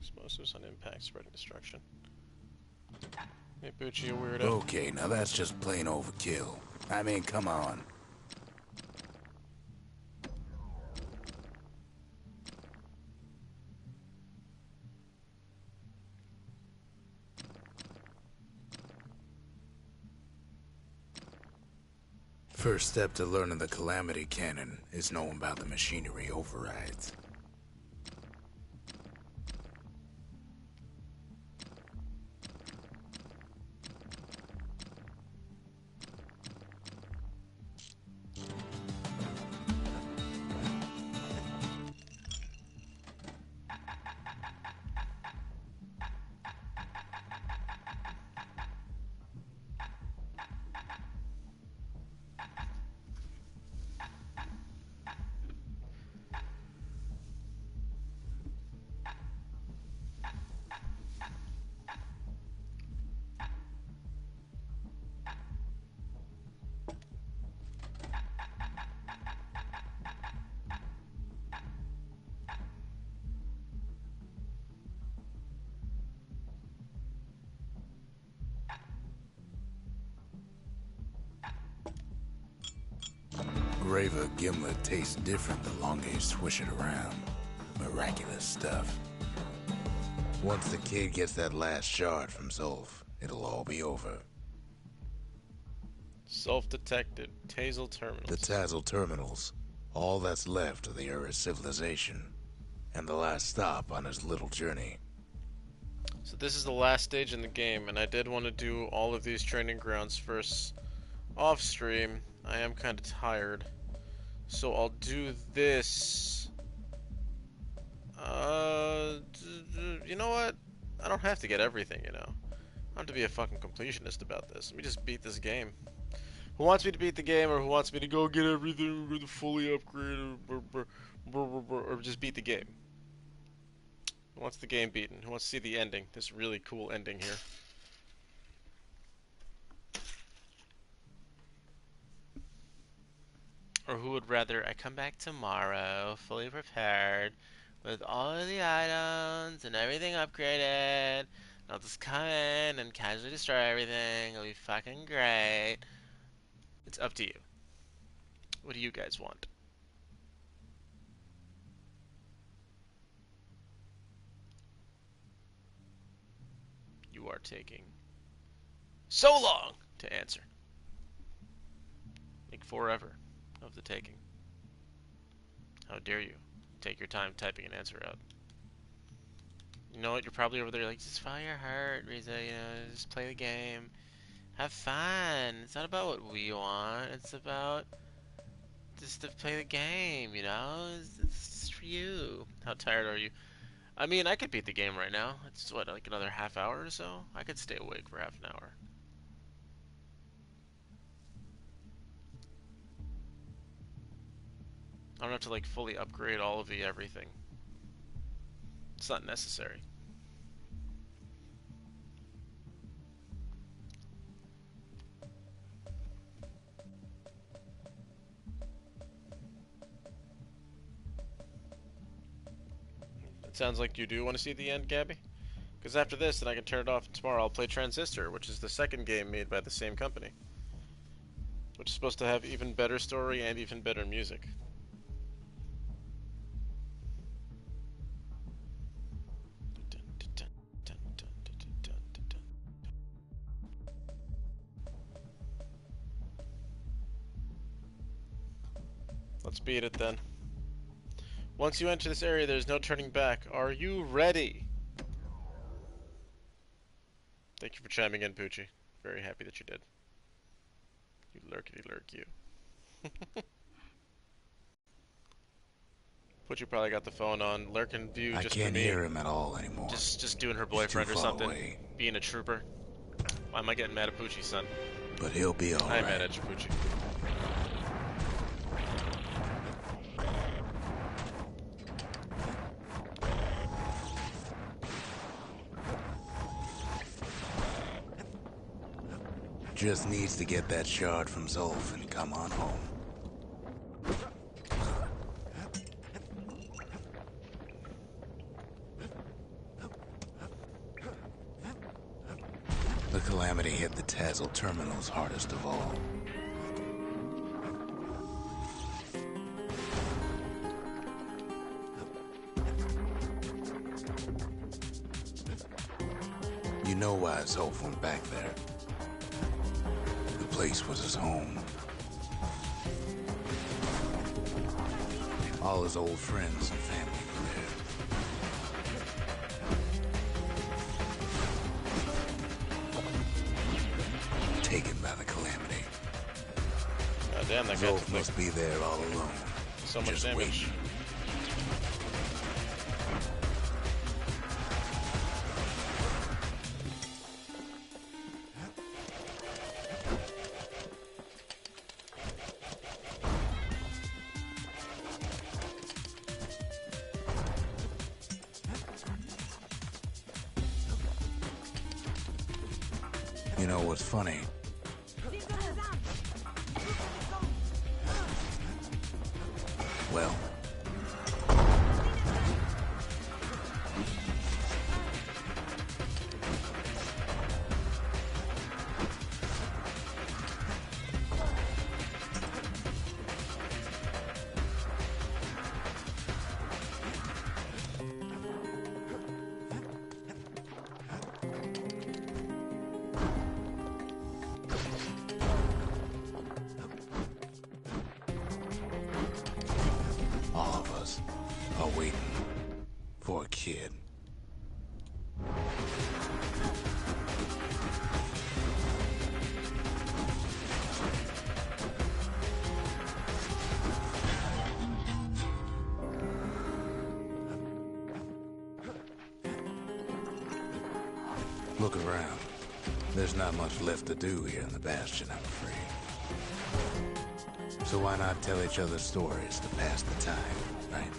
Explosives on impact, spreading destruction. Hey, Bucci, you weirdo. Okay, now that's just plain overkill. I mean, come on. First step to learning the Calamity Cannon is knowing about the machinery overrides. Graver gimlet tastes different the longer you swish it around. Miraculous stuff. Once the kid gets that last shard from Zolf, it'll all be over. Self-detected. Tazel terminals. The Tazel terminals. All that's left of the Ura civilization. And the last stop on his little journey. So this is the last stage in the game, and I did want to do all of these training grounds first off stream. I am kind of tired. So I'll do this. You know what? I don't have to get everything, you know. I don't have to be a fucking completionist about this. Let me just beat this game. Who wants me to beat the game, or who wants me to go get everything with a fully upgraded, or just beat the game? Who wants the game beaten? Who wants to see the ending? This really cool ending here. Or who would rather I come back tomorrow, fully prepared, with all of the items and everything upgraded. I'll just come in and casually destroy everything. It'll be fucking great. It's up to you. What do you guys want? You are taking so long to answer. Like forever of the taking. How dare you take your time typing an answer out. You know what, you're probably over there like, just follow your heart, Riza, you know, just play the game. Have fun. It's not about what we want, it's about just to play the game, you know? It's for you. How tired are you? I mean, I could beat the game right now. It's what, like another half hour or so? I could stay awake for half an hour. I don't have to like fully upgrade all of the everything. It's not necessary. It sounds like you do want to see the end, Gabby? Because after this, then I can turn it off, and tomorrow I'll play Transistor, which is the second game made by the same company. Which is supposed to have even better story and even better music. Let's beat it then. Once you enter this area, there's no turning back. Are you ready? Thank you for chiming in, Poochie. Very happy that you did. You lurkity lurk, you. Poochie probably got the phone on lurking view I just for can't me. hear him at all anymore. Just doing her He's too boyfriend or far something. away. Being a trooper. Why am I getting mad at Poochie, son? But he'll be alright. I ain't mad at you, Poochie. Just needs to get that shard from Zolf and come on home. The Calamity hit the Tazzle terminals hardest of all. You know why Zolf went back there. The place was his home. All his old friends and family were there. Taken by the Calamity. God damn, that guy Zolf took must be there all alone. so much just damage. waiting. You know what's funny? Well, all of us are waiting for a kid. Look around. There's not much left to do here in the Bastion, I'm afraid. So why not tell each other stories to pass the time, right?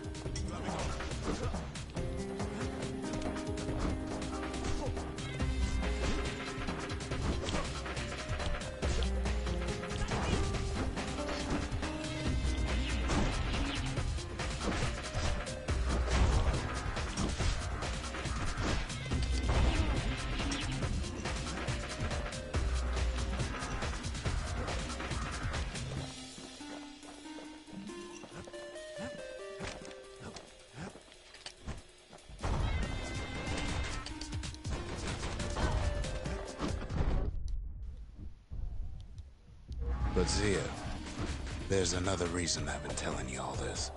But Zia, there's another reason I've been telling you all this.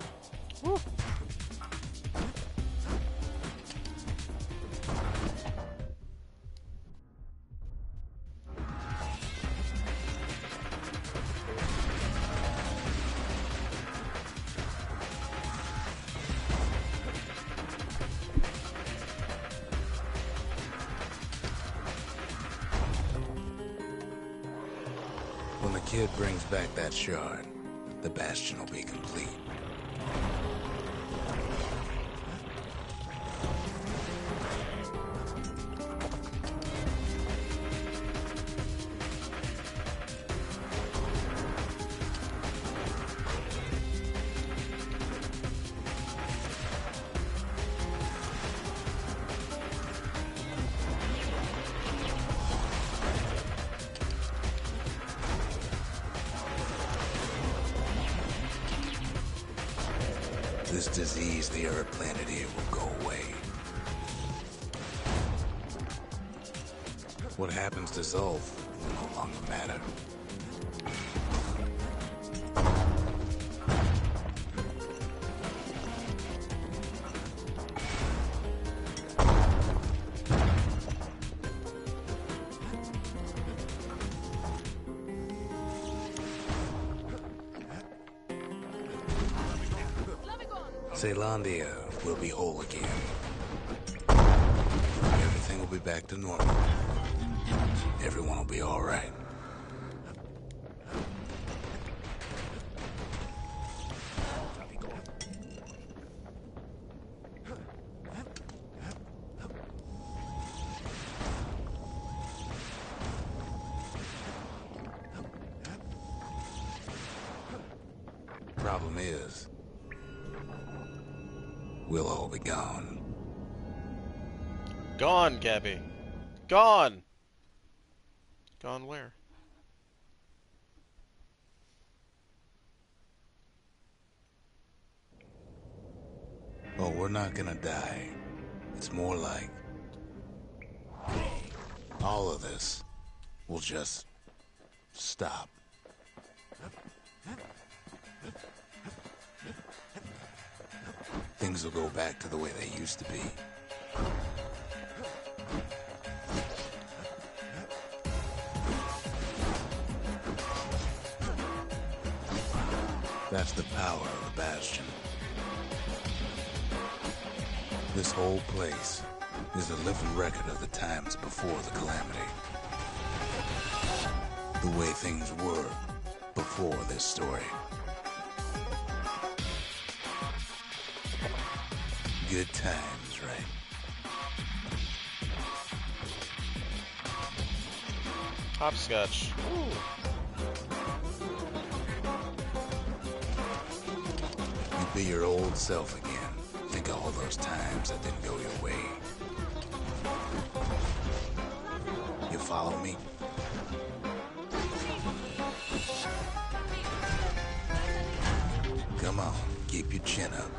When the kid brings back that shard, the Bastion will be complete. This disease the Earth planet here will go away. What happens to Zolf will no longer matter. Zealandia will be whole again. Everything will be back to normal. Everyone will be alright. Problem is, we'll all be gone. Gone, Gabby. Gone. Gone where? Oh, we're not gonna die. It's more like all of this will just stop. Things will go back to the way they used to be. That's the power of the Bastion. This whole place is a living record of the times before the calamity. The way things were before this story. Good times, right? Hopscotch. Ooh. You be your old self again. Think of all those times that didn't go your way. You follow me? Come on, keep your chin up.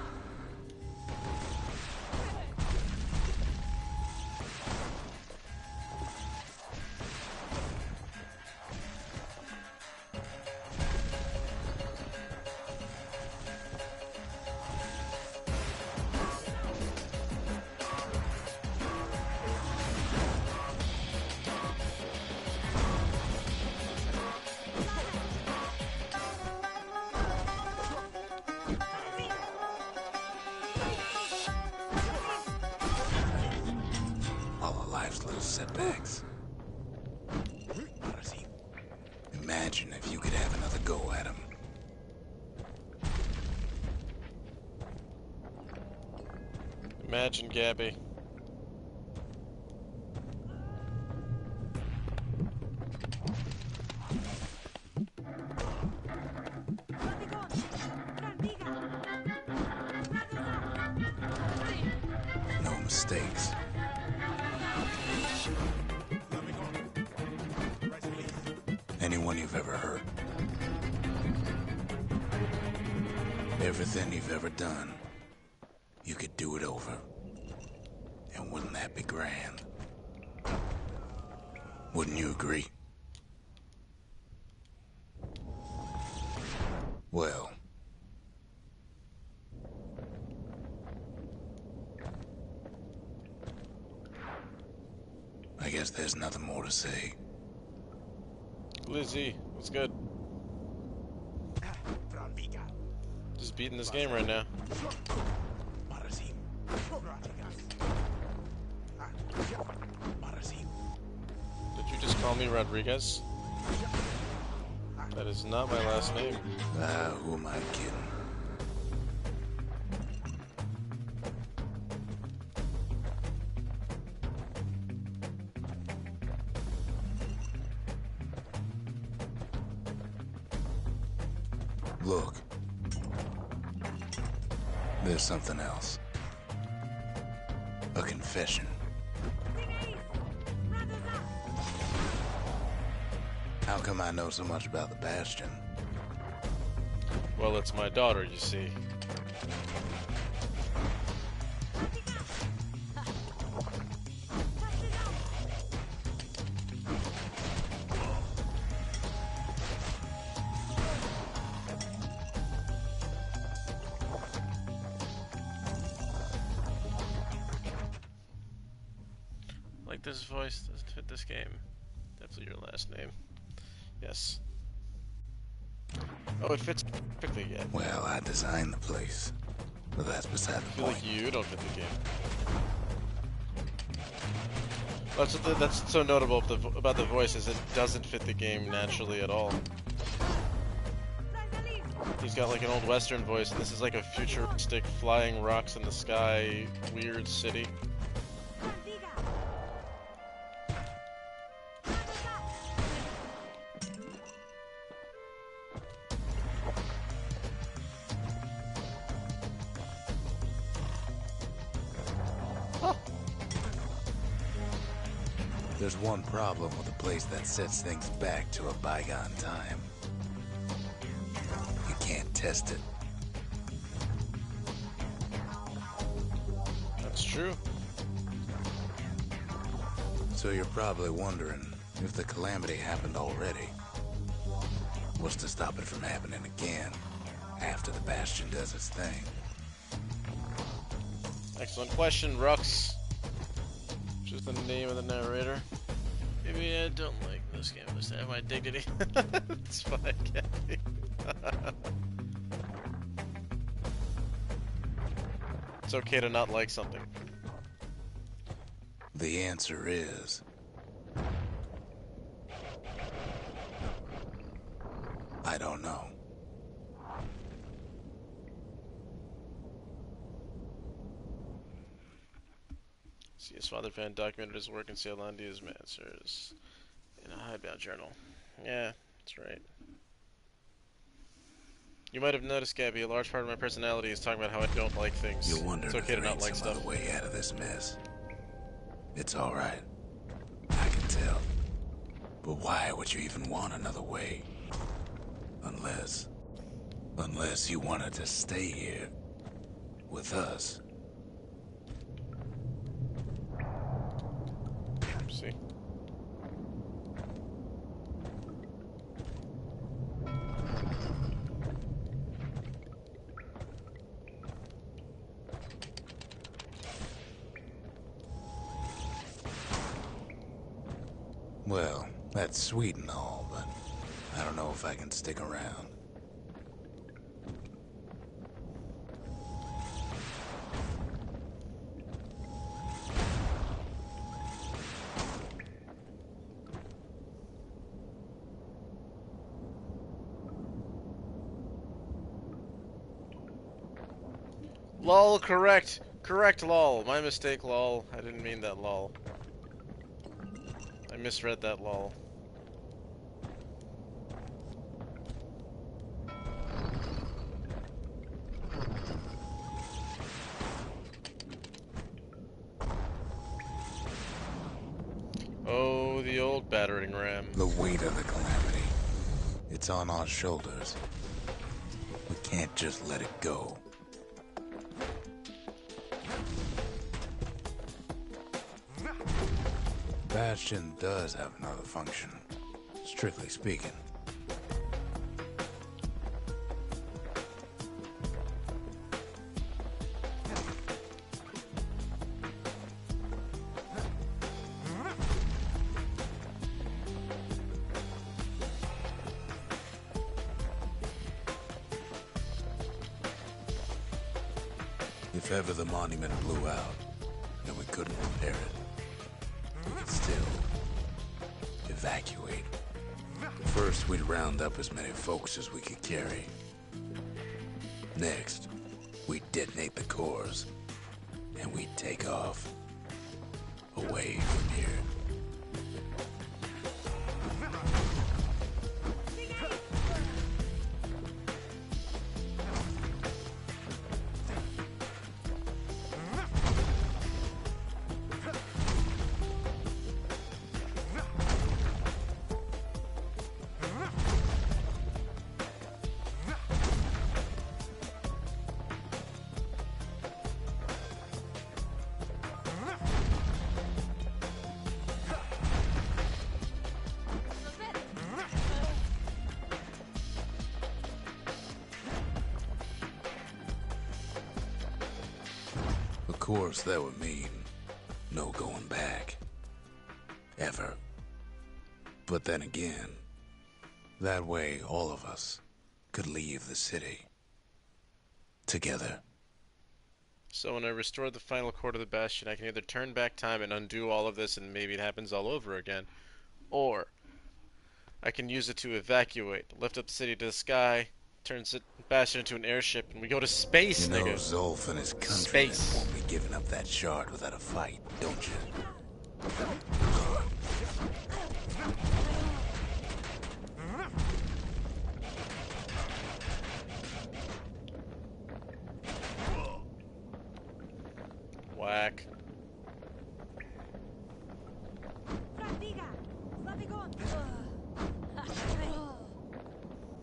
Little setbacks. Imagine if you could have another go at him. Imagine, Gabby. No mistakes. Anyone you've ever hurt. Everything you've ever done. You could do it over. And wouldn't that be grand? Wouldn't you agree? Well. I guess there's nothing more to say. Lizzie, what's good? Just beating this game right now. Did you just call me Rodriguez? That is not my last name. Who am I kidding? Look. There's something else. A confession. How come I know so much about the Bastion? Well, it's my daughter, you see. Like this voice doesn't fit this game. Definitely your last name. Yes. Oh, it fits perfectly yet. Well, I designed the place. But that's beside I the feel point. like you don't fit the game. That's so notable about the voice is it doesn't fit the game naturally at all. He's got like an old western voice, and this is like a futuristic flying rocks in the sky weird city. There's one problem with a place that sets things back to a bygone time. You can't test it. That's true. So you're probably wondering if the calamity happened already. What's to stop it from happening again after the Bastion does its thing? Excellent question, Rux. Which is the name of the narrator. Maybe I don't like this game. Just have my dignity. It's fine, Kathy. It's okay to not like something. The answer is... I don't know. See, his father fan documented his work in Sealandia's answers in a hidebound journal. Yeah, that's right. You might have noticed, Gabby, a large part of my personality is talking about how I don't like things. You're wondering It's okay if to there not ain't like some stuff. other way out of this mess. It's alright. I can tell. But why would you even want another way? Unless you wanted to stay here with us. See? Well, that's sweet and all, but I don't know if I can stick around. Lol, correct. Correct, lol. My mistake, lol. I didn't mean that, lol. I misread that, lol. Oh, the old battering ram. The weight of the calamity. It's on our shoulders. We can't just let it go. Bastion does have another function, strictly speaking. If ever the monument blew out and we couldn't repair it, we could still evacuate. First, we'd round up as many folks as we could carry. Next, we'd detonate the cores, and we'd take off away from here. Of course, that would mean no going back. Ever. But then again, that way all of us could leave the city. Together. So when I restore the final core to the Bastion, I can either turn back time and undo all of this and maybe it happens all over again, or I can use it to evacuate, lift up the city to the sky, turns it Bastion into an airship, and we go to space, You know nigga. Zolf and his countrymen Space. won't be giving up that shard without a fight, don't you? Whack.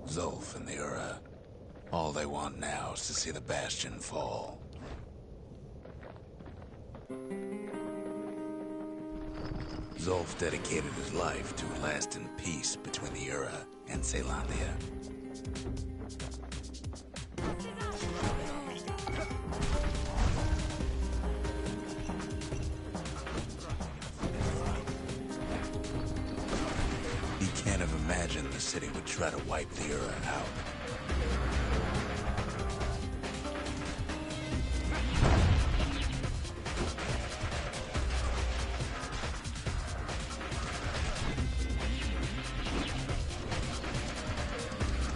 Zolf and the Ura. All they want now is to see the Bastion fall. Zolf dedicated his life to a lasting peace between the Ura and Caelandia. He can't have imagined the city would try to wipe the Ura out.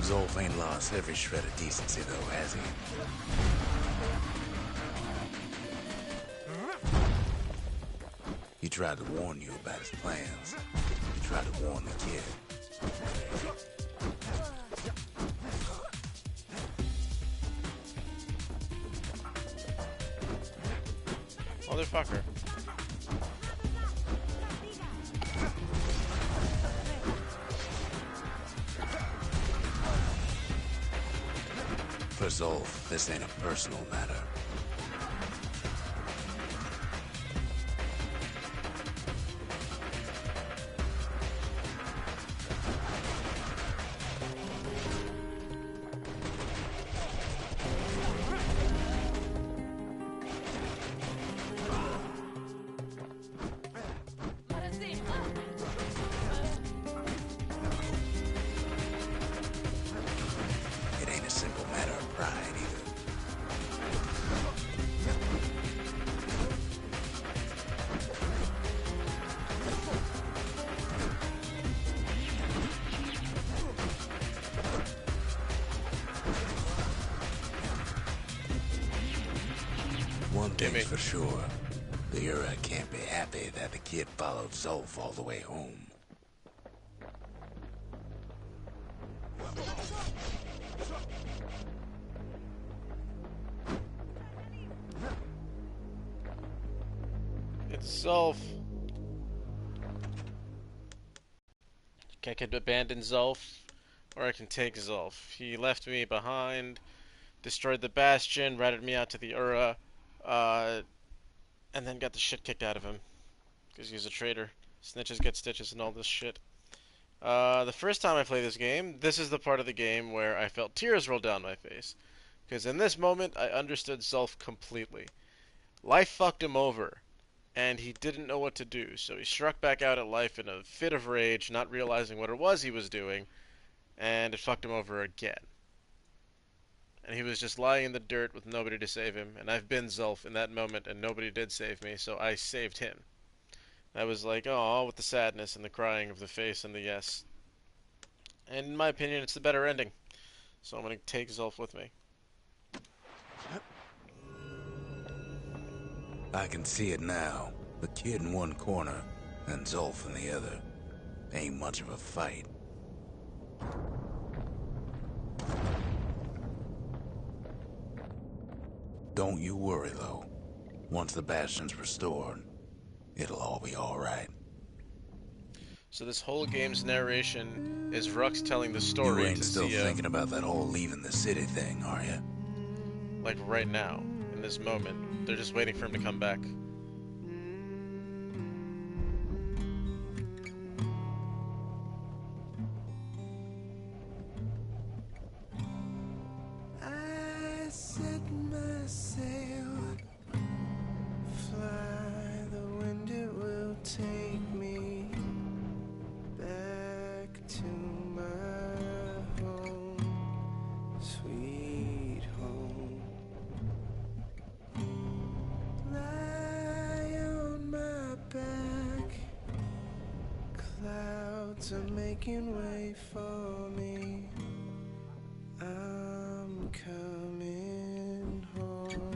Zolf ain't lost every shred of decency though, has he? He tried to warn you about his plans. He tried to warn the kid. Motherfucker. For Zolf, this ain't a personal matter. It ain't a simple matter of pride either. One Gimme. thing's for sure. The Ura can't be happy that the kid followed Zolf all the way home. It's Zolf. I could abandon Zolf, or I can take Zolf. He left me behind, destroyed the Bastion, ratted me out to the Ura, and then got the shit kicked out of him. Because he's a traitor. Snitches get stitches and all this shit. The first time I played this game, this is the part of the game where I felt tears roll down my face. Because in this moment, I understood Zolf completely. Life fucked him over, and he didn't know what to do, so he struck back out at life in a fit of rage, not realizing what it was he was doing, and it fucked him over again. And he was just lying in the dirt with nobody to save him, and I've been Zolf in that moment, and nobody did save me, so I saved him. I was like, oh, with the sadness and the crying of the face and the yes. And in my opinion, it's the better ending. So I'm going to take Zolf with me. I can see it now. The kid in one corner, and Zolf in the other. Ain't much of a fight. Don't you worry, though. Once the Bastion's restored, it'll all be alright. So this whole game's narration is Rux telling the You story ain't to still Zia, thinking about that whole leaving the city thing, are you? like right now, in this moment. They're just waiting for him to come back. I set my sail, fly, the wind it will take me back to my home, sweet home. clouds are making way for me. I'm coming home,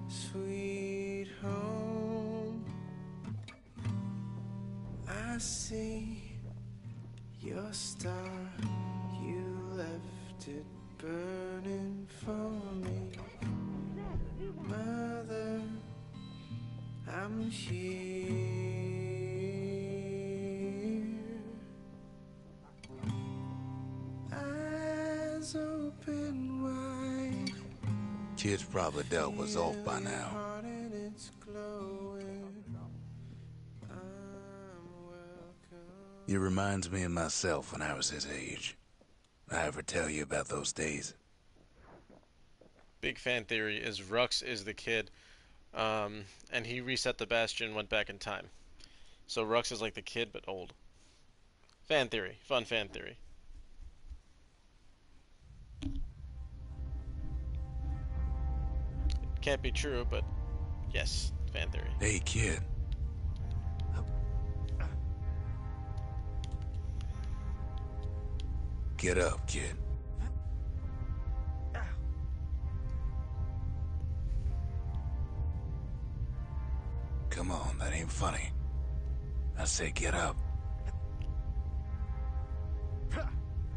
sweet home. I see your star, you left it burning for me. Mother, I'm here. Eyes open wide. Kid's probably dealt with Zolf by now. Heart and it's glowing. I'm welcome. It reminds me of myself when I was his age. I ever tell you about those days? Big fan theory is Rux is the kid, and he reset the Bastion, went back in time. So Rux is like the kid, but old. Fan theory. Fun fan theory. Can't be true, but yes, fan theory. Hey, kid. Get up, kid. Come on, that ain't funny. I say get up.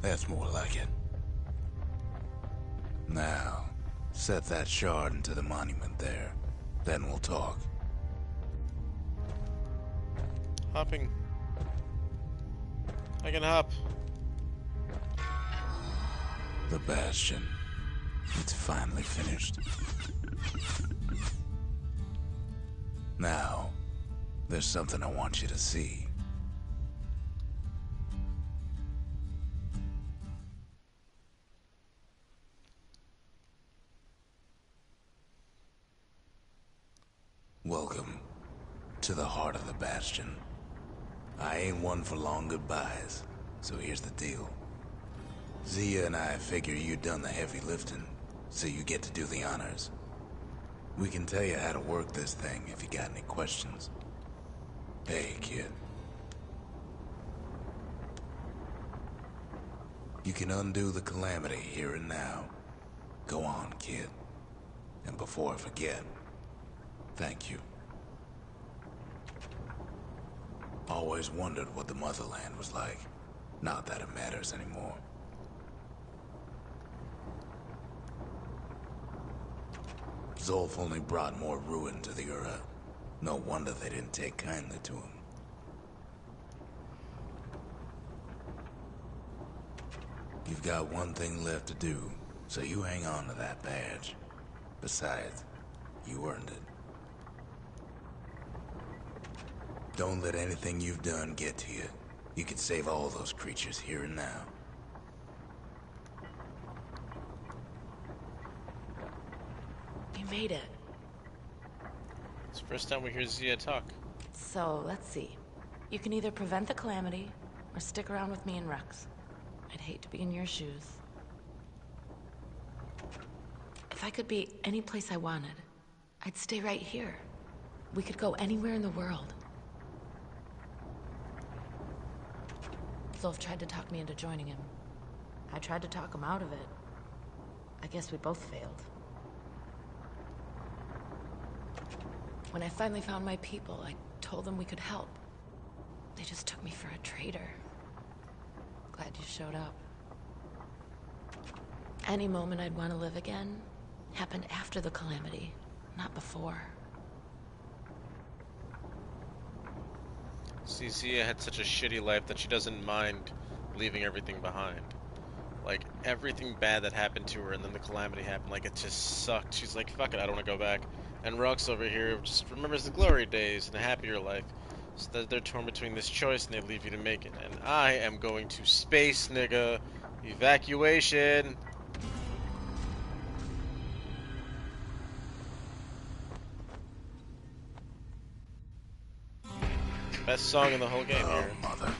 That's more like it. Now, set that shard into the monument there. Then we'll talk. Hopping. I can hop. The Bastion. It's finally finished. Now, there's something I want you to see. Welcome to the heart of the Bastion. I ain't one for long goodbyes, so here's the deal. Zia and I figure you done the heavy lifting, so you get to do the honors. We can tell you how to work this thing if you got any questions. Hey, kid. You can undo the calamity here and now. Go on, kid. And before I forget, thank you. Always wondered what the motherland was like. Not that it matters anymore. Zolf only brought more ruin to the Ura. No wonder they didn't take kindly to him. You've got one thing left to do, so you hang on to that badge. Besides, you earned it. Don't let anything you've done get to you. You can save all those creatures here and now. You made it. It's the first time we hear Zia talk. So, let's see. You can either prevent the calamity, or stick around with me and Rex. I'd hate to be in your shoes. If I could be any place I wanted, I'd stay right here. We could go anywhere in the world. Zolf tried to talk me into joining him. I tried to talk him out of it. I guess we both failed. When I finally found my people, I told them we could help. They just took me for a traitor. Glad you showed up. Any moment I'd want to live again happened after the calamity, not before. See, Zia had such a shitty life that she doesn't mind leaving everything behind. Like, everything bad that happened to her and then the calamity happened, like, it just sucked. She's like, fuck it, I don't want to go back. And Rux over here just remembers the glory days and a happier life. So that they're torn between this choice and they leave you to make it. And I am going to space, nigga. Evacuation. Best song in the whole game here. Oh, mother.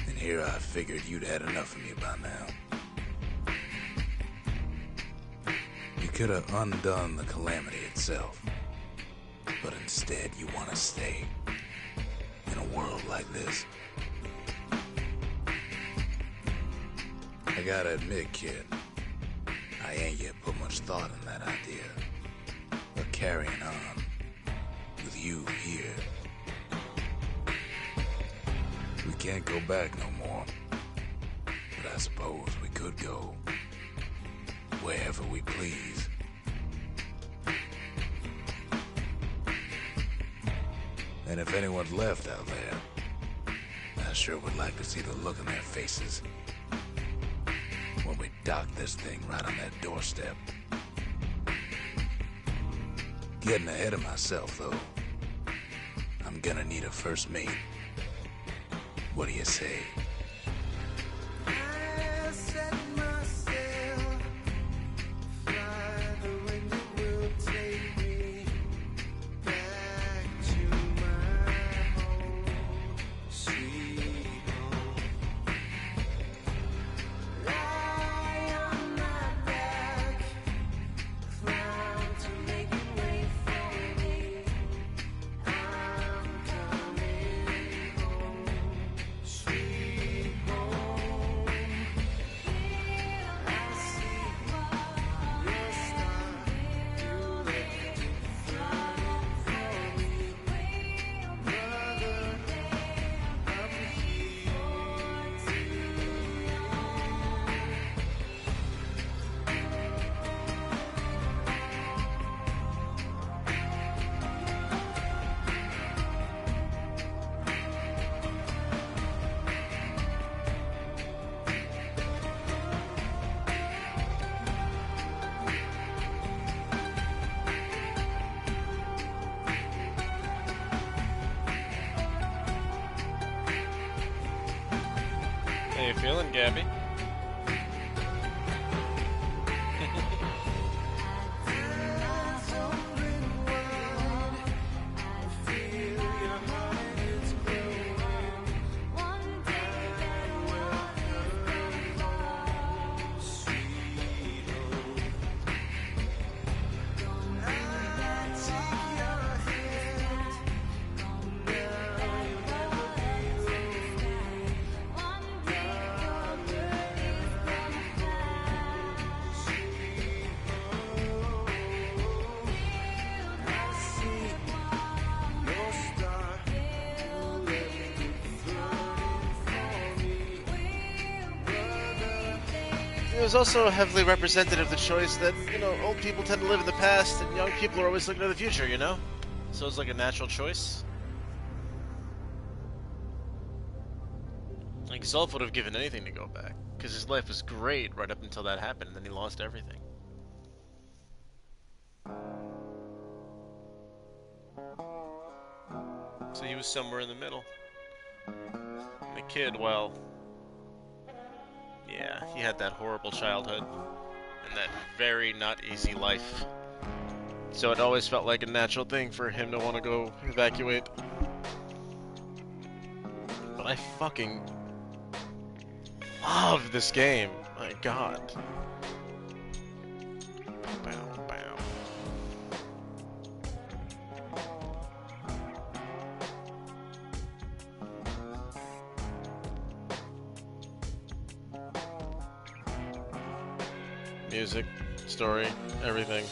And here I figured you'd had enough of me by now. You could have undone the calamity itself. But instead you want to stay. In a world like this. gotta admit, kid, I ain't yet put much thought in that idea of carrying on with you here. We can't go back no more, but I suppose we could go wherever we please. And if anyone's left out there, I sure would like to see the look on their faces when we dock this thing right on that doorstep. Getting ahead of myself, though. I'm gonna need a first mate. What do you say? I set myself fly, the wind it will take me back to my home, sweet home. Lie on my back, clown to make it wait for me. I'm coming home, sweet home. I see your star, you left it flooding for me. Brother, I'm here How you feeling, Gabby? It was also heavily representative of the choice that, you know, old people tend to live in the past and young people are always looking to the future, you know? So it's like a natural choice. Like, Zolf would have given anything to go back, because his life was great right up until that happened, and then he lost everything. So he was somewhere in the middle. And the kid, well... yeah, he had that horrible childhood, and that very not easy life. So it always felt like a natural thing for him to want to go evacuate. But I fucking love this game. My god. Bow, bow. Music, story, everything.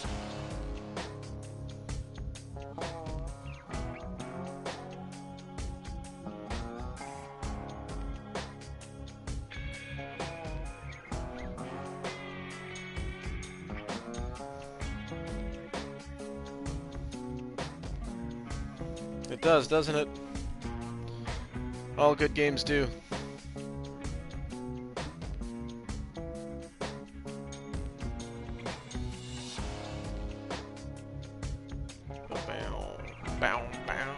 It does, doesn't it? All good games do. Bow, bow, bow.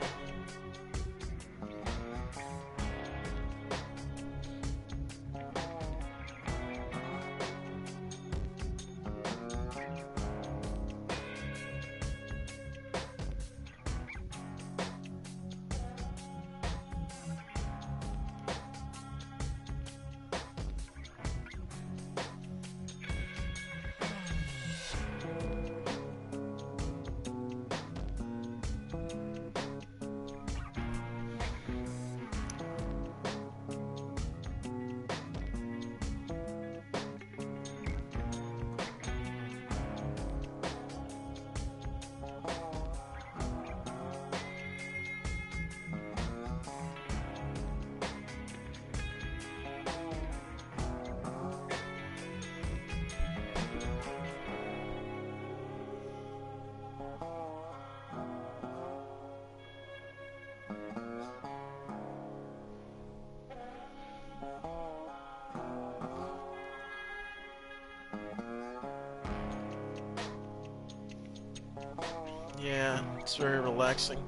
Yeah, it's very relaxing.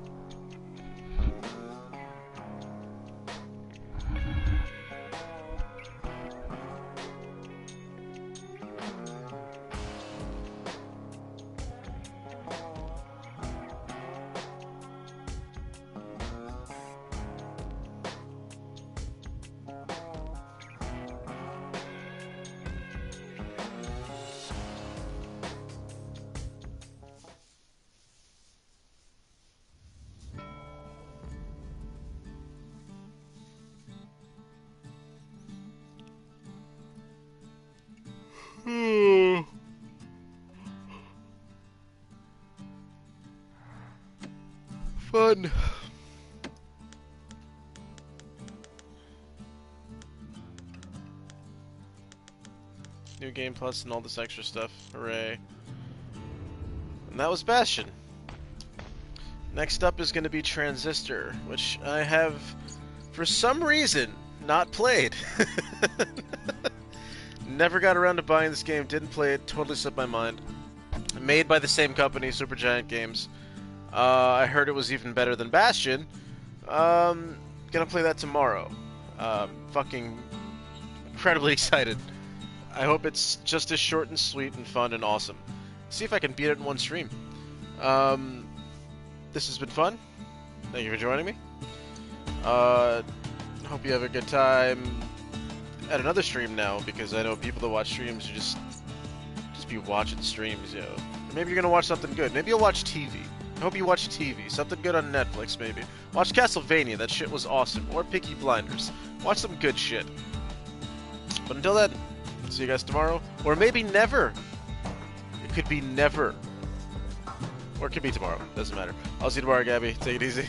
Fun. New game plus and all this extra stuff. Hooray. And that was Bastion. Next up is going to be Transistor, which I have, for some reason, not played. Never got around to buying this game, didn't play it, totally slipped my mind. Made by the same company, Supergiant Games. I heard it was even better than Bastion. Gonna play that tomorrow. Fucking incredibly excited. I hope it's just as short and sweet and fun and awesome. See if I can beat it in one stream. This has been fun. Thank you for joining me. Hope you have a good time at another stream now, because I know people that watch streams are just be watching streams, yo. Or maybe you're gonna watch something good. Maybe you'll watch TV. I hope you watch TV. Something good on Netflix, maybe. Watch Castlevania. That shit was awesome. Or Peaky Blinders. Watch some good shit. But until then, see you guys tomorrow. Or maybe never. It could be never. Or it could be tomorrow. Doesn't matter. I'll see you tomorrow, Gabby. Take it easy.